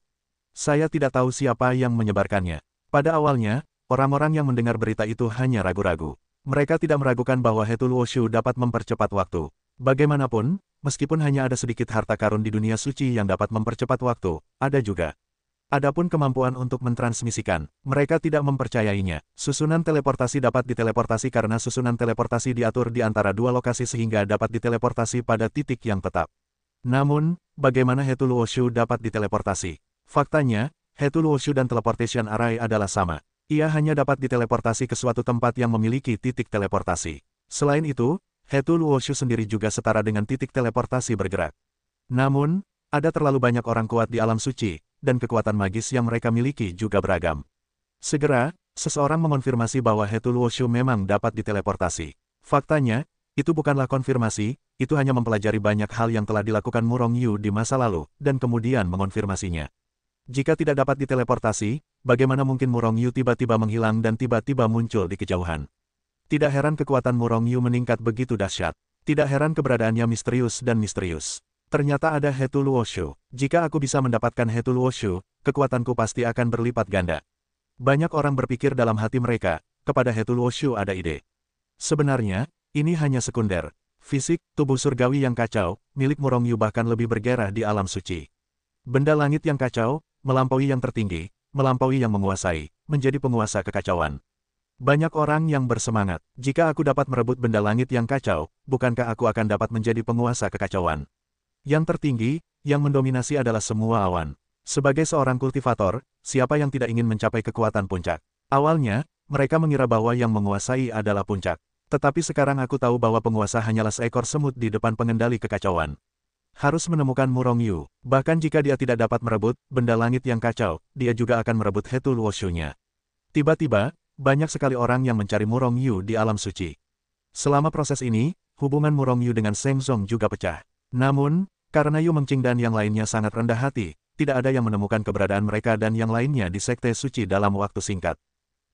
Saya tidak tahu siapa yang menyebarkannya. Pada awalnya, orang-orang yang mendengar berita itu hanya ragu-ragu. Mereka tidak meragukan bahwa Hetu Luoshu dapat mempercepat waktu. Bagaimanapun, meskipun hanya ada sedikit harta karun di dunia suci yang dapat mempercepat waktu, ada juga Adapun kemampuan untuk mentransmisikan, mereka tidak mempercayainya. Susunan teleportasi dapat diteleportasi karena susunan teleportasi diatur di antara dua lokasi sehingga dapat diteleportasi pada titik yang tetap. Namun, bagaimana Hetu Luoshu dapat diteleportasi? Faktanya, Hetu Luoshu dan Teleportation Array adalah sama. Ia hanya dapat diteleportasi ke suatu tempat yang memiliki titik teleportasi. Selain itu, Hetu Luoshu sendiri juga setara dengan titik teleportasi bergerak. Namun, ada terlalu banyak orang kuat di alam suci, dan kekuatan magis yang mereka miliki juga beragam. Segera, seseorang mengonfirmasi bahwa Hetu Luoshu memang dapat diteleportasi. Faktanya, itu bukanlah konfirmasi, itu hanya mempelajari banyak hal yang telah dilakukan Murong Yu di masa lalu, dan kemudian mengonfirmasinya. Jika tidak dapat diteleportasi, bagaimana mungkin Murong Yu tiba-tiba menghilang dan tiba-tiba muncul di kejauhan? Tidak heran kekuatan Murong Yu meningkat begitu dahsyat. Tidak heran keberadaannya misterius dan misterius. Ternyata ada Hetu Luoshu. Jika aku bisa mendapatkan Hetu Luoshu, kekuatanku pasti akan berlipat ganda. Banyak orang berpikir dalam hati mereka, kepada Hetu Luoshu ada ide. Sebenarnya, ini hanya sekunder. Fisik, tubuh surgawi yang kacau, milik Murong Yu bahkan lebih bergairah di alam suci. Benda langit yang kacau, melampaui yang tertinggi, melampaui yang menguasai, menjadi penguasa kekacauan. Banyak orang yang bersemangat, jika aku dapat merebut benda langit yang kacau, bukankah aku akan dapat menjadi penguasa kekacauan? Yang tertinggi, yang mendominasi adalah semua awan. Sebagai seorang kultivator, siapa yang tidak ingin mencapai kekuatan puncak? Awalnya, mereka mengira bahwa yang menguasai adalah puncak. Tetapi sekarang aku tahu bahwa penguasa hanyalah seekor semut di depan pengendali kekacauan. Harus menemukan Murong Yu. Bahkan jika dia tidak dapat merebut benda langit yang kacau, dia juga akan merebut Hetu Luoshu-nya. Tiba-tiba, banyak sekali orang yang mencari Murong Yu di alam suci. Selama proses ini, hubungan Murong Yu dengan Sheng Zong juga pecah. Namun, karena Yu Mengqing dan yang lainnya sangat rendah hati, tidak ada yang menemukan keberadaan mereka dan yang lainnya di Sekte Suci dalam waktu singkat.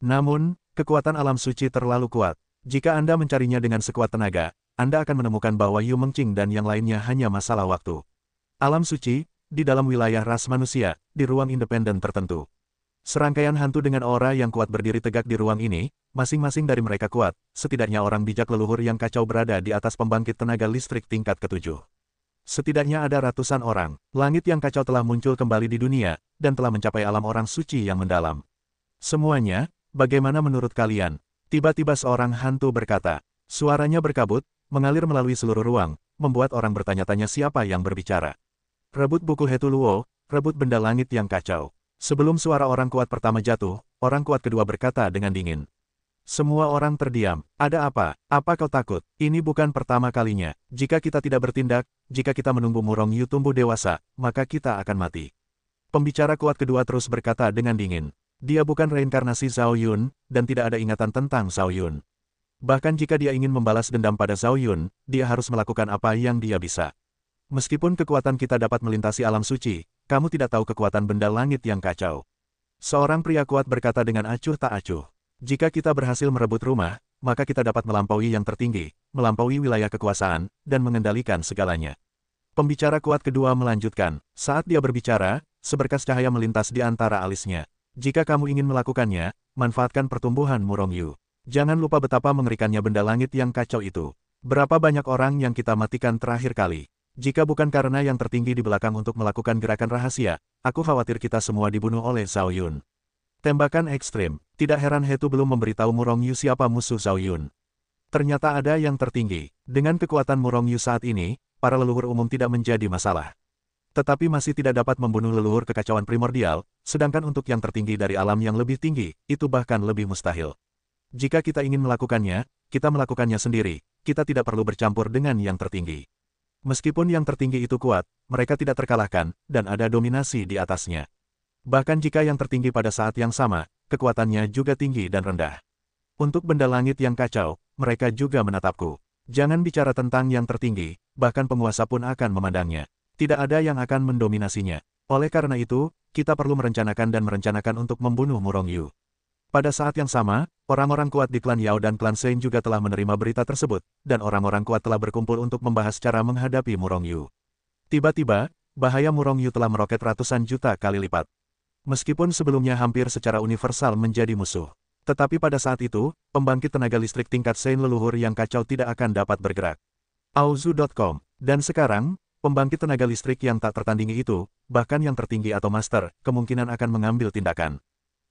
Namun, kekuatan alam suci terlalu kuat. Jika Anda mencarinya dengan sekuat tenaga, Anda akan menemukan bahwa Yu Mengqing dan yang lainnya hanya masalah waktu. Alam suci, di dalam wilayah ras manusia, di ruang independen tertentu. Serangkaian hantu dengan aura yang kuat berdiri tegak di ruang ini, masing-masing dari mereka kuat, setidaknya orang bijak leluhur yang kacau berada di atas pembangkit tenaga listrik tingkat ke-7. Setidaknya ada ratusan orang, langit yang kacau telah muncul kembali di dunia, dan telah mencapai alam orang suci yang mendalam. Semuanya, bagaimana menurut kalian? Tiba-tiba seorang hantu berkata. Suaranya berkabut, mengalir melalui seluruh ruang, membuat orang bertanya-tanya siapa yang berbicara. Rebut buku Hetu Luo, rebut benda langit yang kacau. Sebelum suara orang kuat pertama jatuh, orang kuat kedua berkata dengan dingin. Semua orang terdiam. Ada apa? Apa kau takut? Ini bukan pertama kalinya. Jika kita tidak bertindak, jika kita menunggu Murong Yu tumbuh dewasa, maka kita akan mati. Pembicara kuat kedua terus berkata dengan dingin. Dia bukan reinkarnasi Zhao Yun, dan tidak ada ingatan tentang Zhao Yun. Bahkan jika dia ingin membalas dendam pada Zhao Yun, dia harus melakukan apa yang dia bisa. Meskipun kekuatan kita dapat melintasi alam suci, kamu tidak tahu kekuatan benda langit yang kacau. Seorang pria kuat berkata dengan acuh tak acuh. Jika kita berhasil merebut rumah, maka kita dapat melampaui yang tertinggi, melampaui wilayah kekuasaan, dan mengendalikan segalanya. Pembicara kuat kedua melanjutkan. Saat dia berbicara, seberkas cahaya melintas di antara alisnya. Jika kamu ingin melakukannya, manfaatkan pertumbuhan Murong Yu. Jangan lupa betapa mengerikannya benda langit yang kacau itu. Berapa banyak orang yang kita matikan terakhir kali? Jika bukan karena yang tertinggi di belakang untuk melakukan gerakan rahasia, aku khawatir kita semua dibunuh oleh Zhao Yun. Tembakan ekstrim. Tidak heran Hetu belum memberitahu Murong Yu siapa musuh Zhao Yun. Ternyata ada yang tertinggi. Dengan kekuatan Murong Yu saat ini, para leluhur umum tidak menjadi masalah. Tetapi masih tidak dapat membunuh leluhur kekacauan primordial, sedangkan untuk yang tertinggi dari alam yang lebih tinggi, itu bahkan lebih mustahil. Jika kita ingin melakukannya, kita melakukannya sendiri, kita tidak perlu bercampur dengan yang tertinggi. Meskipun yang tertinggi itu kuat, mereka tidak terkalahkan, dan ada dominasi di atasnya. Bahkan jika yang tertinggi pada saat yang sama, kekuatannya juga tinggi dan rendah. Untuk benda langit yang kacau, mereka juga menatapku. Jangan bicara tentang yang tertinggi, bahkan penguasa pun akan memandangnya. Tidak ada yang akan mendominasinya. Oleh karena itu, kita perlu merencanakan untuk membunuh Murong Yu. Pada saat yang sama, orang-orang kuat di klan Yao dan klan Shen juga telah menerima berita tersebut, dan orang-orang kuat telah berkumpul untuk membahas cara menghadapi Murong Yu. Tiba-tiba, bahaya Murong Yu telah meroket ratusan juta kali lipat. Meskipun sebelumnya hampir secara universal menjadi musuh. Tetapi pada saat itu, pembangkit tenaga listrik tingkat Shen leluhur yang kacau tidak akan dapat bergerak. Auzu.com. Dan sekarang, Pembangkit tenaga listrik yang tak tertandingi itu, bahkan yang tertinggi atau master, kemungkinan akan mengambil tindakan.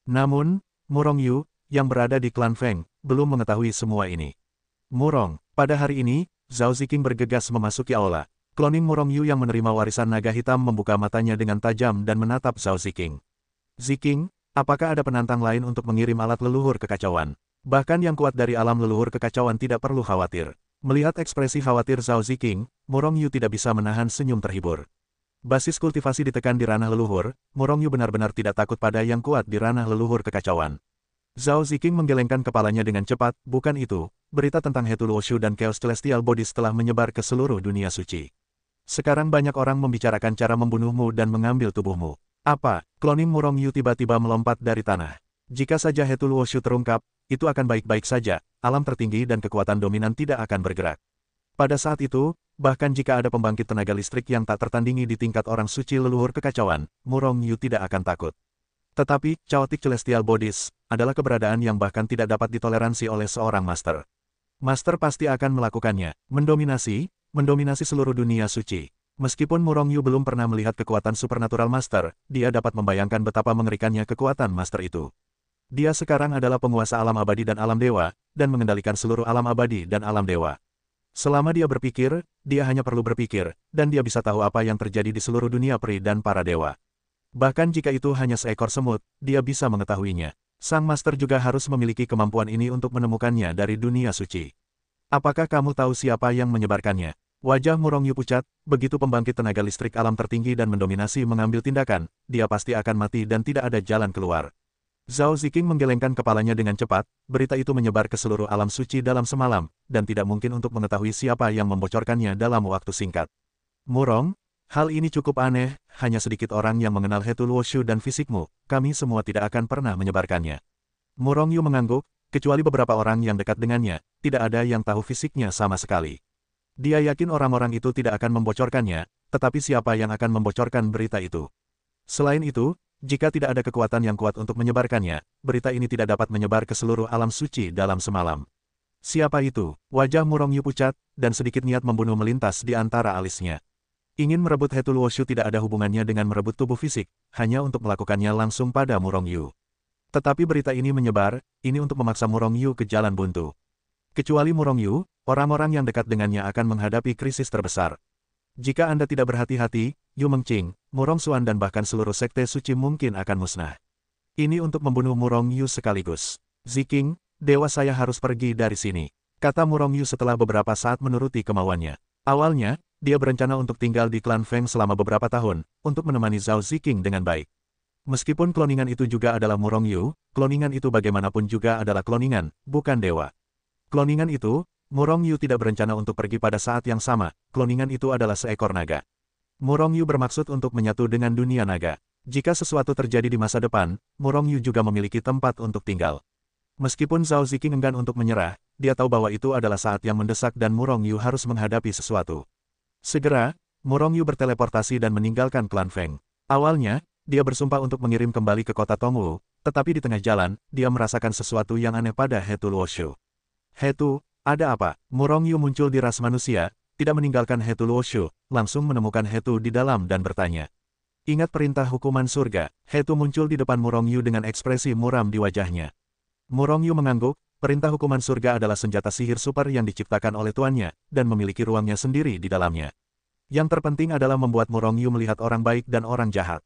Namun, Murong Yu, yang berada di klan Feng, belum mengetahui semua ini. Murong, pada hari ini, Zhao Ziqing bergegas memasuki aula. Kloning Murong Yu yang menerima warisan naga hitam membuka matanya dengan tajam dan menatap Zhao Ziqing. Ziqing, apakah ada penantang lain untuk mengirim alat leluhur kekacauan? Bahkan yang kuat dari alam leluhur kekacauan tidak perlu khawatir. Melihat ekspresi khawatir Zhao Ziqing, Murong Yu tidak bisa menahan senyum terhibur. Basis kultivasi ditekan di ranah leluhur, Murong Yu benar-benar tidak takut pada yang kuat di ranah leluhur kekacauan. Zhao Ziqing menggelengkan kepalanya dengan cepat, bukan itu, berita tentang He Luoshu dan Chaos Celestial Bodies telah menyebar ke seluruh dunia suci. Sekarang banyak orang membicarakan cara membunuhmu dan mengambil tubuhmu. Apa? Kloning Murong Yu tiba-tiba melompat dari tanah. Jika saja He Luoshu terungkap, itu akan baik-baik saja, alam tertinggi dan kekuatan dominan tidak akan bergerak. Pada saat itu, bahkan jika ada pembangkit tenaga listrik yang tak tertandingi di tingkat orang suci leluhur kekacauan, Murong Yu tidak akan takut. Tetapi, Chaotic Celestial Bodies adalah keberadaan yang bahkan tidak dapat ditoleransi oleh seorang master. Master pasti akan melakukannya, mendominasi seluruh dunia suci. Meskipun Murong Yu belum pernah melihat kekuatan supernatural master, dia dapat membayangkan betapa mengerikannya kekuatan master itu. Dia sekarang adalah penguasa alam abadi dan alam dewa, dan mengendalikan seluruh alam abadi dan alam dewa. Selama dia berpikir, dia hanya perlu berpikir, dan dia bisa tahu apa yang terjadi di seluruh dunia peri dan para dewa. Bahkan jika itu hanya seekor semut, dia bisa mengetahuinya. Sang master juga harus memiliki kemampuan ini untuk menemukannya dari dunia suci. Apakah kamu tahu siapa yang menyebarkannya? Wajah Murong Yu pucat, begitu pembangkit tenaga listrik alam tertinggi dan mendominasi mengambil tindakan, dia pasti akan mati dan tidak ada jalan keluar. Zhao Ziqing menggelengkan kepalanya dengan cepat, berita itu menyebar ke seluruh alam suci dalam semalam, dan tidak mungkin untuk mengetahui siapa yang membocorkannya dalam waktu singkat. Murong, hal ini cukup aneh, hanya sedikit orang yang mengenal He Luoshu dan fisikmu, kami semua tidak akan pernah menyebarkannya. Murong Yu mengangguk, kecuali beberapa orang yang dekat dengannya, tidak ada yang tahu fisiknya sama sekali. Dia yakin orang-orang itu tidak akan membocorkannya, tetapi siapa yang akan membocorkan berita itu? Selain itu, jika tidak ada kekuatan yang kuat untuk menyebarkannya, berita ini tidak dapat menyebar ke seluruh alam suci dalam semalam. Siapa itu? Wajah Murong Yu pucat, dan sedikit niat membunuh melintas di antara alisnya. Ingin merebut He Luoshu tidak ada hubungannya dengan merebut tubuh fisik, hanya untuk melakukannya langsung pada Murong Yu. Tetapi berita ini menyebar, ini untuk memaksa Murong Yu ke jalan buntu. Kecuali Murong Yu, orang-orang yang dekat dengannya akan menghadapi krisis terbesar. Jika Anda tidak berhati-hati, Yu Mengqing, Murong Xuan dan bahkan seluruh sekte suci mungkin akan musnah. Ini untuk membunuh Murong Yu sekaligus. Ziqing, dewa saya harus pergi dari sini, kata Murong Yu setelah beberapa saat menuruti kemauannya. Awalnya, dia berencana untuk tinggal di klan Feng selama beberapa tahun, untuk menemani Zhao Ziqing dengan baik. Meskipun kloningan itu juga adalah Murong Yu, kloningan itu bagaimanapun juga adalah kloningan, bukan dewa. Kloningan itu, Murong Yu tidak berencana untuk pergi pada saat yang sama, kloningan itu adalah seekor naga. Murong Yu bermaksud untuk menyatu dengan dunia naga. Jika sesuatu terjadi di masa depan, Murong Yu juga memiliki tempat untuk tinggal. Meskipun Zhao Ziqing enggan untuk menyerah, dia tahu bahwa itu adalah saat yang mendesak dan Murong Yu harus menghadapi sesuatu. Segera, Murong Yu berteleportasi dan meninggalkan klan Feng. Awalnya, dia bersumpah untuk mengirim kembali ke kota Tongwu, tetapi di tengah jalan, dia merasakan sesuatu yang aneh pada He Luoshu. He Tu, ada apa? Murong Yu muncul di ras manusia, tidak meninggalkan He Luoshu, langsung menemukan He Tu di dalam dan bertanya. Ingat perintah hukuman surga, He Tu muncul di depan Murong Yu dengan ekspresi muram di wajahnya. Murong Yu mengangguk, perintah hukuman surga adalah senjata sihir super yang diciptakan oleh tuannya, dan memiliki ruangnya sendiri di dalamnya. Yang terpenting adalah membuat Murong Yu melihat orang baik dan orang jahat.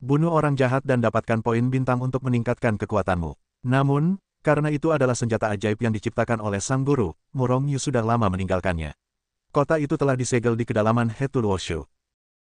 Bunuh orang jahat dan dapatkan poin bintang untuk meningkatkan kekuatanmu. Namun, karena itu adalah senjata ajaib yang diciptakan oleh sang guru, Murong Yu sudah lama meninggalkannya. Kota itu telah disegel di kedalaman He Luoshu.